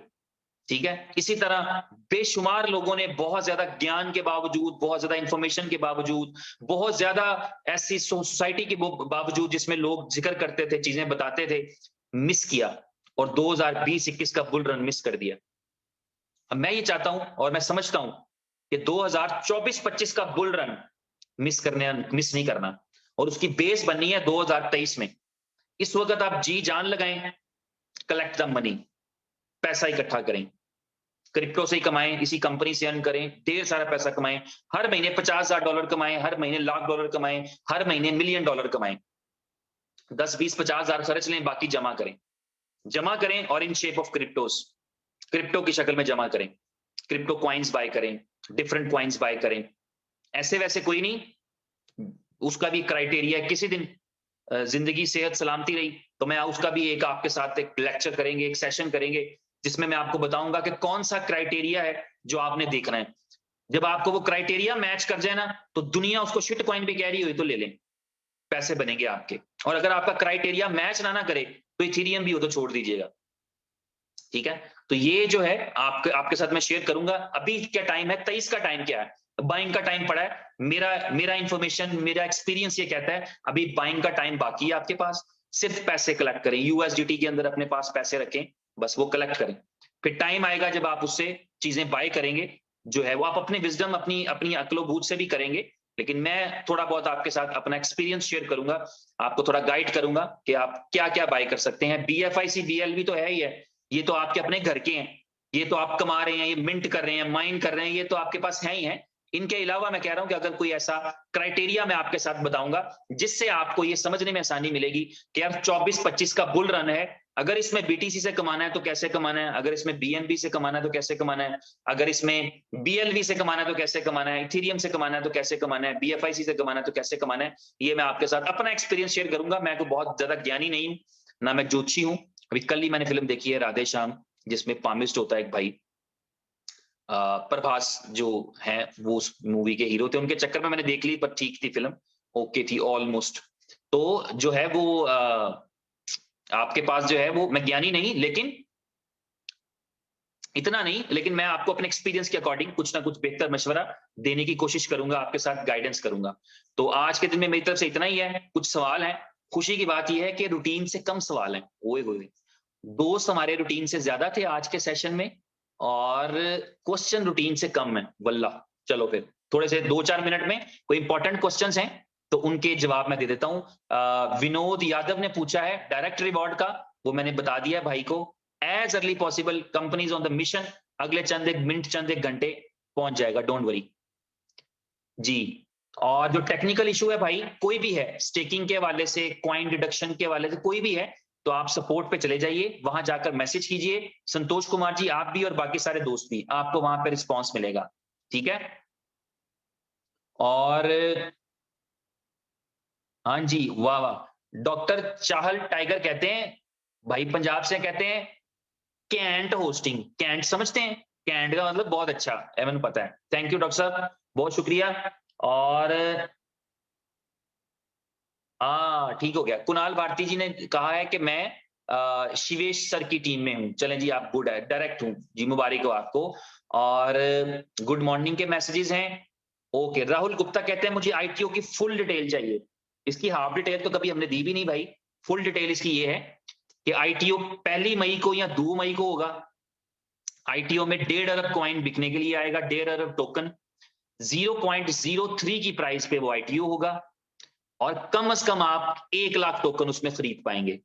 ठीक है, इसी तरह बेशुमार लोगों ने बहुत ज्यादा ज्ञान के बावजूद, बहुत ज्यादा इंफॉर्मेशन के बावजूद, बहुत ज्यादा ऐसी सोसाइटी के बावजूद जिसमें लोग जिक्र करते थे, चीजें बताते थे, मिस किया और 2020-21 का बुल रन मिस कर दिया। अब मैं ये चाहता हूं और मैं समझता हूं कि 2024-25 का बुल रन मिस नहीं करना, और उसकी बेस बननी है 2023 में। इस वक्त आप जी जान लगाएं, कलेक्ट द मनी, पैसा इकट्ठा करें, क्रिप्टो से ही कमाएं, इसी कंपनी से अर्न करें, ढेर सारा पैसा कमाएं, हर महीने $50,000 कमाएं, हर महीने $1,00,000 कमाएं, हर महीने $1 मिलियन कमाएं। 10, 20, 50,000 खर्च लें, बाकी जमा करें और इन शेप ऑफ क्रिप्टो की शक्ल में जमा करें। क्रिप्टो क्वाइंस बाय करें, डिफरेंट क्वाइंस बाय करें। ऐसे वैसे कोई नहीं, उसका भी क्राइटेरिया है। किसी दिन जिंदगी सेहत सलामती रही तो मैं उसका भी एक आपके साथ एक लेक्चर करेंगे, एक सेशन करेंगे, जिसमें मैं आपको बताऊंगा कि कौन सा क्राइटेरिया है जो आपने देखना है। जब आपको वो क्राइटेरिया मैच कर जाए ना, तो दुनिया उसको शिट कॉइन भी कह रही हुई तो ले लें, पैसे बनेंगे आपके। और अगर आपका क्राइटेरिया मैच ना करे तो इथेरियम भी हो तो छोड़ दीजिएगा। ठीक है, तो ये जो है आपके साथ मैं शेयर करूंगा। अभी क्या टाइम है, 23 का टाइम क्या है, बाइंग का टाइम पड़ा है। मेरा इंफॉर्मेशन, मेरा एक्सपीरियंस ये कहता है अभी बाइंग का टाइम बाकी है आपके पास। सिर्फ पैसे कलेक्ट करें, USDT के अंदर अपने पास पैसे रखें, बस वो कलेक्ट करें। फिर टाइम आएगा जब आप उससे चीजें बाय करेंगे, जो है वो आप अपने विजडम, अपनी अक्लो बूझ से भी करेंगे। लेकिन मैं थोड़ा बहुत आपके साथ अपना एक्सपीरियंस शेयर करूंगा, आपको थोड़ा गाइड करूंगा कि आप क्या क्या बाय कर सकते हैं। BFIC BLV तो है ही है, ये तो आपके अपने घर के हैं, ये तो आप कमा रहे हैं, ये मिंट कर रहे हैं, माइन कर रहे हैं, ये तो आपके पास है ही है। इनके अलावा मैं कह रहा हूं कि अगर कोई ऐसा क्राइटेरिया मैं आपके साथ बताऊंगा जिससे आपको ये समझने में आसानी मिलेगी कि यार 24-25 का बुल रन है, अगर इसमें बीटीसी से कमाना है तो कैसे कमाना है, अगर इसमें बीएनबी से कमाना है तो कैसे कमाना है, अगर इसमें बीएलवी से कमाना है तो कैसे कमाना है, इथेरियम से कमाना है तो कैसे कमाना है, बीएफआईसी से कमाना है तो कैसे कमाना है, ये मैं आपके साथ अपना एक्सपीरियंस शेयर करूंगा। मैं तो बहुत ज्यादा ज्ञानी नहीं हूं, ना मैं ज्योतिषी हूं। अभी कल ही मैंने फिल्म देखी है राधे श्याम, जिसमें पामिस्ट होता है एक भाई, प्रभास जो है वो उस मूवी के हीरो थे, उनके चक्कर में मैंने देख ली, पर ठीक थी फिल्म, ओके थी ऑलमोस्ट। तो जो है वो आपके पास जो है वो, मैं ज्ञानी नहीं लेकिन इतना नहीं, लेकिन मैं आपको अपने एक्सपीरियंस के अकॉर्डिंग कुछ ना कुछ बेहतर मशवरा देने की कोशिश करूंगा, आपके साथ गाइडेंस करूंगा। तो आज के दिन में मेरी तरफ से इतना ही है। कुछ सवाल है, खुशी की बात यह है कि रूटीन से कम सवाल हैं, ओए होए, दोस्त हमारे रूटीन से ज्यादा थे आज के सेशन में, और क्वेश्चन रूटीन से कम है वल्ला। चलो फिर थोड़े से 2-4 मिनट में कोई इंपॉर्टेंट क्वेश्चंस हैं तो उनके जवाब मैं दे देता हूं। विनोद यादव ने पूछा है डायरेक्ट रिवॉर्ड का, वो मैंने बता दिया है भाई को, as early possible, companies on the mission, अगले चंद एक मिनट चंद एक घंटे पहुंच जाएगा, डोंट वरी जी। और जो टेक्निकल इशू है भाई, कोई भी है स्टेकिंग के वाले से, क्वाइन डिडक्शन के वाले से, कोई भी है तो आप सपोर्ट पे चले जाइए, वहां जाकर मैसेज कीजिए। संतोष कुमार जी आप भी और बाकी सारे दोस्त भी, आपको वहां पे रिस्पांस मिलेगा, ठीक है। और हाँ जी, वाह वाह, डॉक्टर चाहल टाइगर कहते हैं भाई, पंजाब से कहते हैं कैंट होस्टिंग, कैंट समझते हैं, कैंट का मतलब बहुत अच्छा, एवन पता है। थैंक यू डॉक्टर साहब, बहुत शुक्रिया। और हाँ ठीक हो गया, कुणाल भारती जी ने कहा है कि मैं शिवेश सर की टीम में हूं, चलें जी आप गुड है, डायरेक्ट हूं जी, मुबारक हो आपको। और गुड मॉर्निंग के मैसेजेस हैं, ओके। राहुल गुप्ता कहते हैं मुझे आईटीओ की फुल डिटेल चाहिए, इसकी हाफ डिटेल तो कभी हमने दी भी नहीं भाई, फुल डिटेल इसकी ये है कि आईटीओ 1 मई को या 2 मई को होगा, आईटीओ में 1.5 अरब कॉइन बिकने के लिए आएगा, 1.5 अरब टोकन, 0.03 की प्राइस पे वो आईटीओ होगा, और कम से कम आप 1 लाख टोकन उसमें खरीद पाएंगे।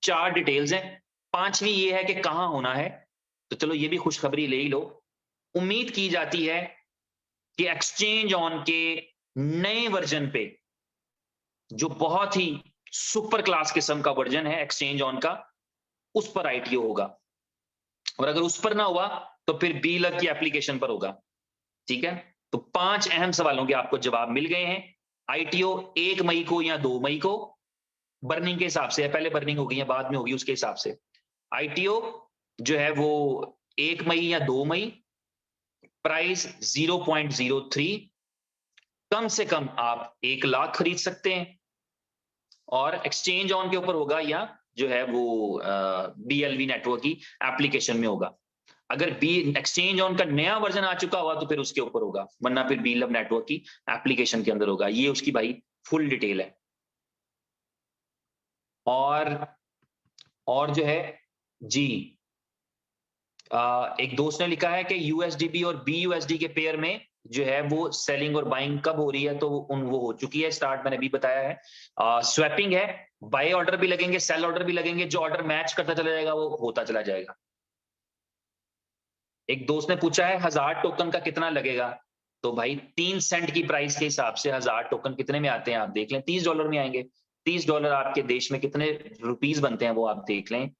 4 डिटेल्स हैं, 5वीं ये है कि कहां होना है, तो चलो ये भी खुशखबरी ले ही लो। उम्मीद की जाती है कि एक्सचेंज ऑन के नए वर्जन पे, जो बहुत ही सुपर क्लास किस्म का वर्जन है एक्सचेंज ऑन का, उस पर आईटीओ होगा, और अगर उस पर ना हुआ तो फिर बीलर की एप्लीकेशन पर होगा, ठीक है। तो 5 अहम सवालों के आपको जवाब मिल गए हैं। आईटीओ 1 मई को या 2 मई को, बर्निंग के हिसाब से है, पहले बर्निंग होगी या बाद में होगी उसके हिसाब से। आईटीओ जो है वो 1 मई या 2 मई, प्राइस 0.03, कम से कम आप 1 लाख खरीद सकते हैं, और एक्सचेंज ऑन के ऊपर होगा या जो है वो बीएलवी नेटवर्क की एप्लीकेशन में होगा। अगर बी एक्सचेंज ऑन का नया वर्जन आ चुका हुआ तो फिर उसके ऊपर होगा, वरना फिर बी लब नेटवर्क की एप्लीकेशन के अंदर होगा। ये उसकी भाई फुल डिटेल है। और जो है जी, एक दोस्त ने लिखा है कि यूएसडीबी और बीयूएसडी के पेयर में जो है वो सेलिंग और बाइंग कब हो रही है, तो वो हो चुकी है स्टार्ट, मैंने अभी बताया है। स्वैपिंग है, बाय ऑर्डर भी लगेंगे, सेल ऑर्डर भी लगेंगे, जो ऑर्डर मैच करता चला जाएगा वो होता चला जाएगा। एक दोस्त ने पूछा है 1000 टोकन का कितना लगेगा, तो भाई 3 सेंट की प्राइस के हिसाब से 1000 टोकन कितने में आते हैं आप देख लें, $30 में आएंगे। $30 आपके देश में कितने रुपीस बनते हैं वो आप देख लें।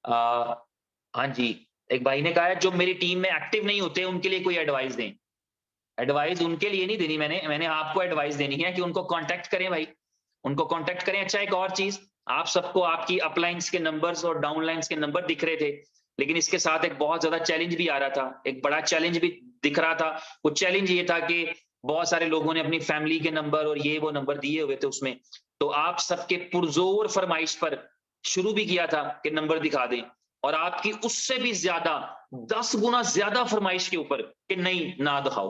हाँ जी, एक भाई ने कहा है जो मेरी टीम में एक्टिव नहीं होते उनके लिए कोई एडवाइस दें। एडवाइस उनके लिए नहीं देनी मैंने आपको एडवाइस देनी है कि उनको कांटेक्ट करें भाई, उनको कांटेक्ट करें। अच्छा एक और चीज, आप सबको आपकी अपलाइंस के नंबर्स और डाउनलाइंस के नंबर दिख रहे थे, लेकिन इसके साथ एक बहुत ज्यादा चैलेंज भी आ रहा था, एक बड़ा चैलेंज भी दिख रहा था। वो चैलेंज ये था कि बहुत सारे लोगों ने अपनी फैमिली के नंबर और ये वो नंबर दिए हुए थे उसमें, तो आप सबके पुरजोर फरमाइश पर शुरू भी किया था कि नंबर दिखा दें, और आपकी उससे भी ज्यादा 10 गुना ज्यादा फरमाइश के ऊपर कि नहीं ना दिखाओ,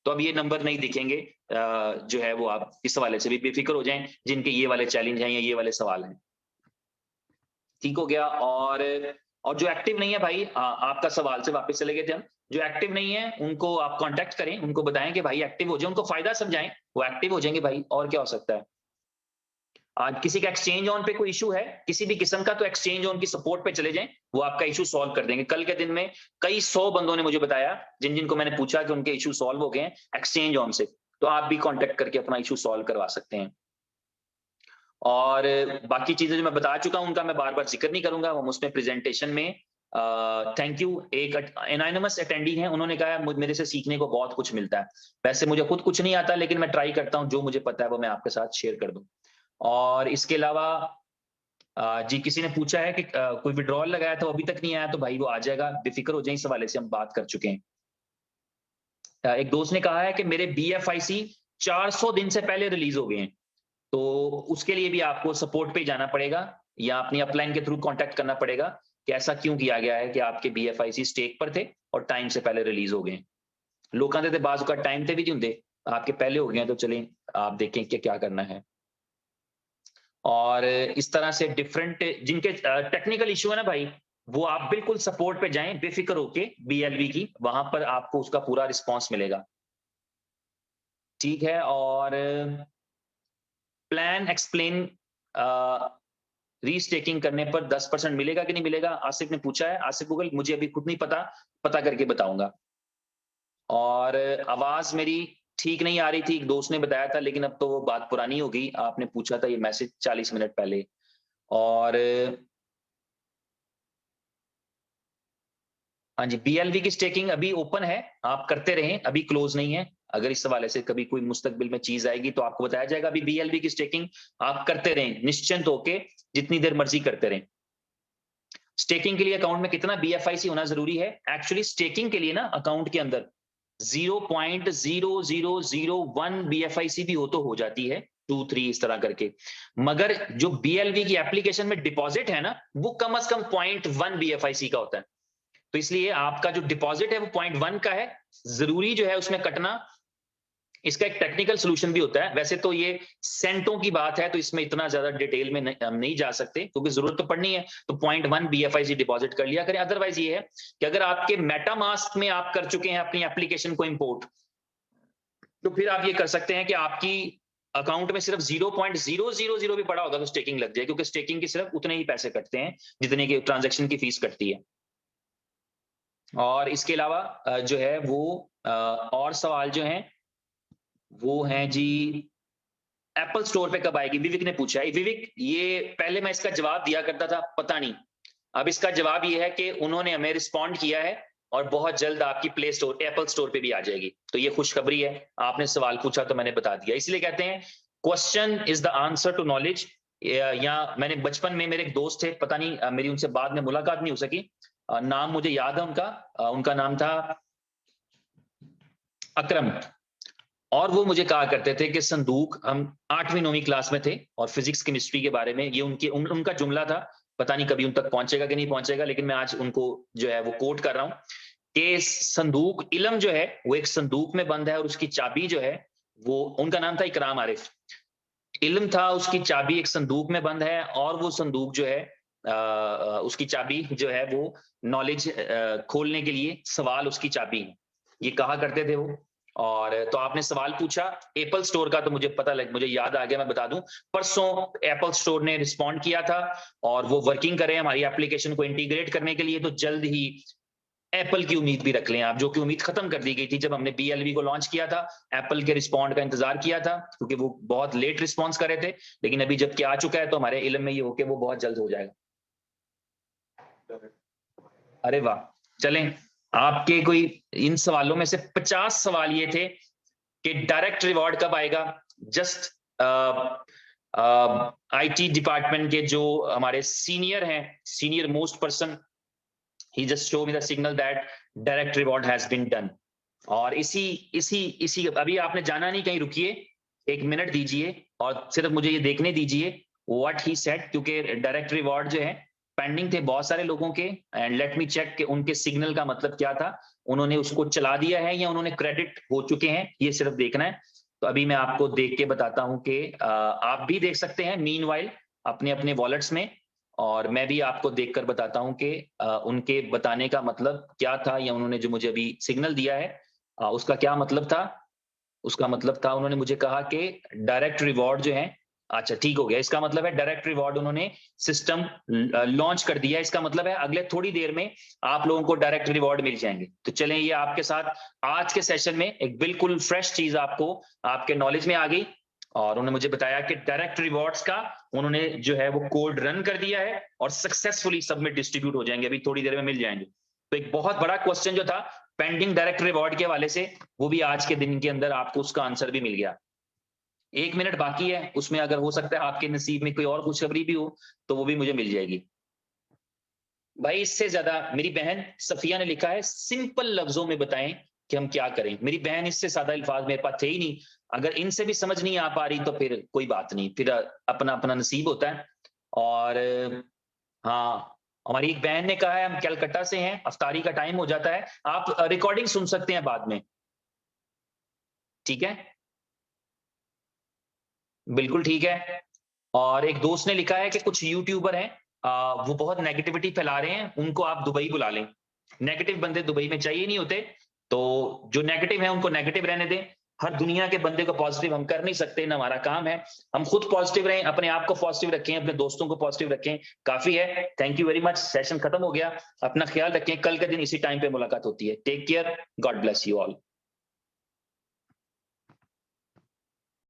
तो अब ये नंबर नहीं दिखेंगे। जो है वो आप इस हवाले से भी बेफिक्र हो जाएं जिनके ये वाले चैलेंज हैं या ये वाले सवाल हैं, ठीक हो गया। और जो एक्टिव नहीं है भाई, आपका सवाल से वापस चले गए थे हम, जो एक्टिव नहीं है उनको आप कांटेक्ट करें, उनको बताएं कि भाई एक्टिव हो जाए, उनको फायदा समझाएं, वो एक्टिव हो जाएंगे भाई, और क्या हो सकता है। आज किसी का एक्सचेंज ऑन पे कोई इशू है किसी भी किस्म का, तो एक्सचेंज ऑन की सपोर्ट पे चले जाएं, वो आपका इशू सॉल्व कर देंगे। कल के दिन में कई 100 बंदों ने मुझे बताया, जिनको मैंने पूछा कि उनके इशू सॉल्व हो गए हैं एक्सचेंज ऑन से, तो आप भी कांटेक्ट करके अपना इशू सॉल्व करवा सकते हैं। और बाकी चीजें जो मैं बता चुका हूं उनका मैं बार बार जिक्र नहीं करूंगा, हम उसमें प्रेजेंटेशन में थैंक यू एक एनोनिमस अटेंडी हैं, उन्होंने कहा मेरे से सीखने को बहुत कुछ मिलता है। वैसे मुझे खुद कुछ नहीं आता, लेकिन मैं ट्राई करता हूं जो मुझे पता है वो मैं आपके साथ शेयर कर दूं। और इसके अलावा जी किसी ने पूछा है कि कोई विड्रॉल लगाया था, अभी तक नहीं आया, तो भाई वो आ जाएगा, बेफिक्र हो जाए, इस हवाले से हम बात कर चुके हैं। एक दोस्त ने कहा है कि मेरे BFIC 400 दिन से पहले रिलीज हो गए हैं, तो उसके लिए भी आपको सपोर्ट पे जाना पड़ेगा या अपनी अपलाइन के थ्रू कांटेक्ट करना पड़ेगा कि ऐसा क्यों किया गया है कि आपके BFIC स्टेक पर थे और टाइम से पहले रिलीज हो गए। लोग कहते थे बाजू का टाइम पे भी नहीं होंगे, आपके पहले हो गए हैं, तो चलें आप देखें कि क्या करना है। और इस तरह से डिफरेंट जिनके टेक्निकल इशू है ना भाई, वो आप बिल्कुल सपोर्ट पे जाएं बेफिक्र होके BLV की, वहां पर आपको उसका पूरा रिस्पॉन्स मिलेगा। ठीक है। और प्लान एक्सप्लेन रीस्टेकिंग करने पर 10% मिलेगा कि नहीं मिलेगा, आसिफ ने पूछा है। आसिफ गूगल मुझे अभी खुद नहीं पता, पता करके बताऊंगा। और आवाज मेरी ठीक नहीं आ रही थी, एक दोस्त ने बताया था, लेकिन अब तो वो बात पुरानी हो गई, आपने पूछा था ये मैसेज 40 मिनट पहले। और हाँ जी, BLV की स्टेकिंग अभी ओपन है, आप करते रहें, अभी क्लोज नहीं है। अगर इस हवाले से कभी कोई मुस्तकबिल में चीज आएगी तो आपको बताया जाएगा। अभी BLV की स्टेकिंग आप करते रहें निश्चिंत होके, जितनी देर मर्जी करते रहें। स्टेकिंग के लिए अकाउंट में कितना BFIC होना जरूरी है? एक्चुअली स्टेकिंग के लिए ना अकाउंट के अंदर 0.0001 BFIC भी हो तो हो जाती है, 2-3 इस तरह करके। मगर जो BLV की एप्लीकेशन में डिपॉजिट है ना, वो कम से कम 0.1 BFIC का होता है। तो इसलिए आपका जो डिपॉजिट है वो 0.1 का है, जरूरी जो है उसमें कटना। इसका एक टेक्निकल सोल्यूशन भी होता है, वैसे तो ये सेंटों की बात है, तो इसमें इतना ज्यादा डिटेल में हम नहीं जा सकते, क्योंकि जरूरत तो पड़नी है, तो 0.1 BFIC डिपॉजिट कर लिया करें। अदरवाइज ये है कि अगर आपके मेटामास्क में आप कर चुके हैं अपनी एप्लीकेशन को इंपोर्ट, तो फिर आप ये कर सकते हैं कि आपकी अकाउंट में सिर्फ 0.000 भी पड़ा होगा तो स्टेकिंग लग जाए, क्योंकि स्टेकिंग के सिर्फ उतने ही पैसे कटते हैं जितने की ट्रांजेक्शन की फीस कटती है। और इसके अलावा जो है वो और सवाल जो हैं वो हैं जी, एप्पल स्टोर पे कब आएगी, विविक ने पूछा है। विविक, ये पहले मैं इसका जवाब दिया करता था, पता नहीं, अब इसका जवाब ये है कि उन्होंने हमें रिस्पॉन्ड किया है और बहुत जल्द आपकी प्ले स्टोर एप्पल स्टोर पे भी आ जाएगी, तो ये खुशखबरी है। आपने सवाल पूछा तो मैंने बता दिया, इसलिए कहते हैं question is the answer to knowledge. या मैंने बचपन में मेरे एक दोस्त थे, पता नहीं मेरी उनसे बाद में मुलाकात नहीं हो सकी, नाम मुझे याद है उनका, उनका नाम था अकरम। और वो मुझे कहा करते थे कि संदूक, हम 8वीं 9वीं क्लास में थे और फिजिक्स केमिस्ट्री के बारे में ये उनका जुमला था, पता नहीं कभी उन तक पहुंचेगा कि नहीं पहुंचेगा, लेकिन मैं आज उनको जो है वो कोट कर रहा हूं कि संदूक, इल्म जो है वो एक संदूक में बंद है और उसकी चाबी जो है वो, उनका नाम था इकराम आरिफ, इल्म था, उसकी चाबी एक संदूक में बंद है, और वो संदूक जो है उसकी चाबी जो है वो नॉलेज खोलने के लिए, सवाल उसकी चाबी है, ये कहा करते थे वो। और तो आपने सवाल पूछा एप्पल स्टोर का, तो मुझे पता लग, मुझे याद आ गया, मैं बता दूं, परसों एप्पल स्टोर ने रिस्पॉन्ड किया था और वो वर्किंग कर रहे हैं हमारी एप्लीकेशन को इंटीग्रेट करने के लिए, तो जल्द ही एप्पल की उम्मीद भी रख लें आप, जो कि उम्मीद खत्म कर दी गई थी जब हमने BLV को लॉन्च किया था। एप्पल के रिस्पॉन्ड का इंतजार किया था क्योंकि वो बहुत लेट रिस्पॉन्स कर रहे थे, लेकिन अभी जबकि आ चुका है तो हमारे इल्म में ये हो कि वो बहुत जल्द हो जाएगा। अरे वाह, चलें, आपके कोई इन सवालों में से 50 सवाल ये थे कि डायरेक्ट रिवॉर्ड कब आएगा। जस्ट IT डिपार्टमेंट के जो हमारे सीनियर हैं, senior most person, he just show me the signal that direct reward has been done। और इसी अभी आपने जाना नहीं कहीं, रुकिए 1 मिनट दीजिए और सिर्फ मुझे ये देखने दीजिए व्हाट ही सेड, क्योंकि डायरेक्ट रिवॉर्ड जो है पेंडिंग थे बहुत सारे लोगों के, एंड लेट मी चेक कि उनके सिग्नल का मतलब क्या था, उन्होंने उसको चला दिया है या उन्होंने क्रेडिट हो चुके हैं, ये सिर्फ देखना है। तो अभी मैं आपको देख के बताता हूं कि आप भी देख सकते हैं मीनवाइल अपने अपने वॉलेट्स में, और मैं भी आपको देखकर बताता हूं कि उनके बताने का मतलब क्या था, या उन्होंने जो मुझे अभी सिग्नल दिया है उसका क्या मतलब था। उसका मतलब था, उन्होंने मुझे कहा कि डायरेक्ट रिवॉर्ड जो है अच्छा ठीक हो गया, इसका मतलब है डायरेक्ट रिवॉर्ड उन्होंने सिस्टम लॉन्च कर दिया। इसका मतलब है अगले थोड़ी देर में आप लोगों को डायरेक्ट रिवॉर्ड मिल जाएंगे। तो चलें, ये आपके साथ आज के सेशन में एक बिल्कुल फ्रेश चीज आपको आपके नॉलेज में आ गई, और उन्होंने मुझे बताया कि डायरेक्ट रिवॉर्ड्स का उन्होंने जो है वो कोड रन कर दिया है और सक्सेसफुली सबमिट डिस्ट्रीब्यूट हो जाएंगे, अभी थोड़ी देर में मिल जाएंगे। तो एक बहुत बड़ा क्वेश्चन जो था पेंडिंग डायरेक्ट रिवॉर्ड के हवाले से, वो भी आज के दिन के अंदर आपको उसका आंसर भी मिल गया। 1 मिनट बाकी है, उसमें अगर हो सकता है आपके नसीब में कोई और खुशखबरी भी हो तो वो भी मुझे मिल जाएगी। भाई इससे ज्यादा मेरी बहन सफिया ने लिखा है, सिंपल लफ्जों में बताएं कि हम क्या करें। मेरी बहन इससे ज्यादा अल्फाज मेरे पास थे ही नहीं। अगर इनसे भी समझ नहीं आ पा रही तो फिर कोई बात नहीं, फिर अपना अपना नसीब होता है। और हाँ, हमारी एक बहन ने कहा है हम कलकत्ता से हैं, अफ्तारी का टाइम हो जाता है, आप रिकॉर्डिंग सुन सकते हैं बाद में, ठीक है? बिल्कुल ठीक है। और एक दोस्त ने लिखा है कि कुछ यूट्यूबर हैं, वो बहुत नेगेटिविटी फैला रहे हैं, उनको आप दुबई बुला लें। नेगेटिव बंदे दुबई में चाहिए नहीं होते, तो जो नेगेटिव है उनको नेगेटिव रहने दें। हर दुनिया के बंदे को पॉजिटिव हम कर नहीं सकते, ना हमारा काम है। हम खुद पॉजिटिव रहें, अपने आप को पॉजिटिव रखें, अपने दोस्तों को पॉजिटिव रखें, काफी है। Thank you very much, session खत्म हो गया। अपना ख्याल रखें, कल के दिन इसी टाइम पे मुलाकात होती है। Take care, god bless you all.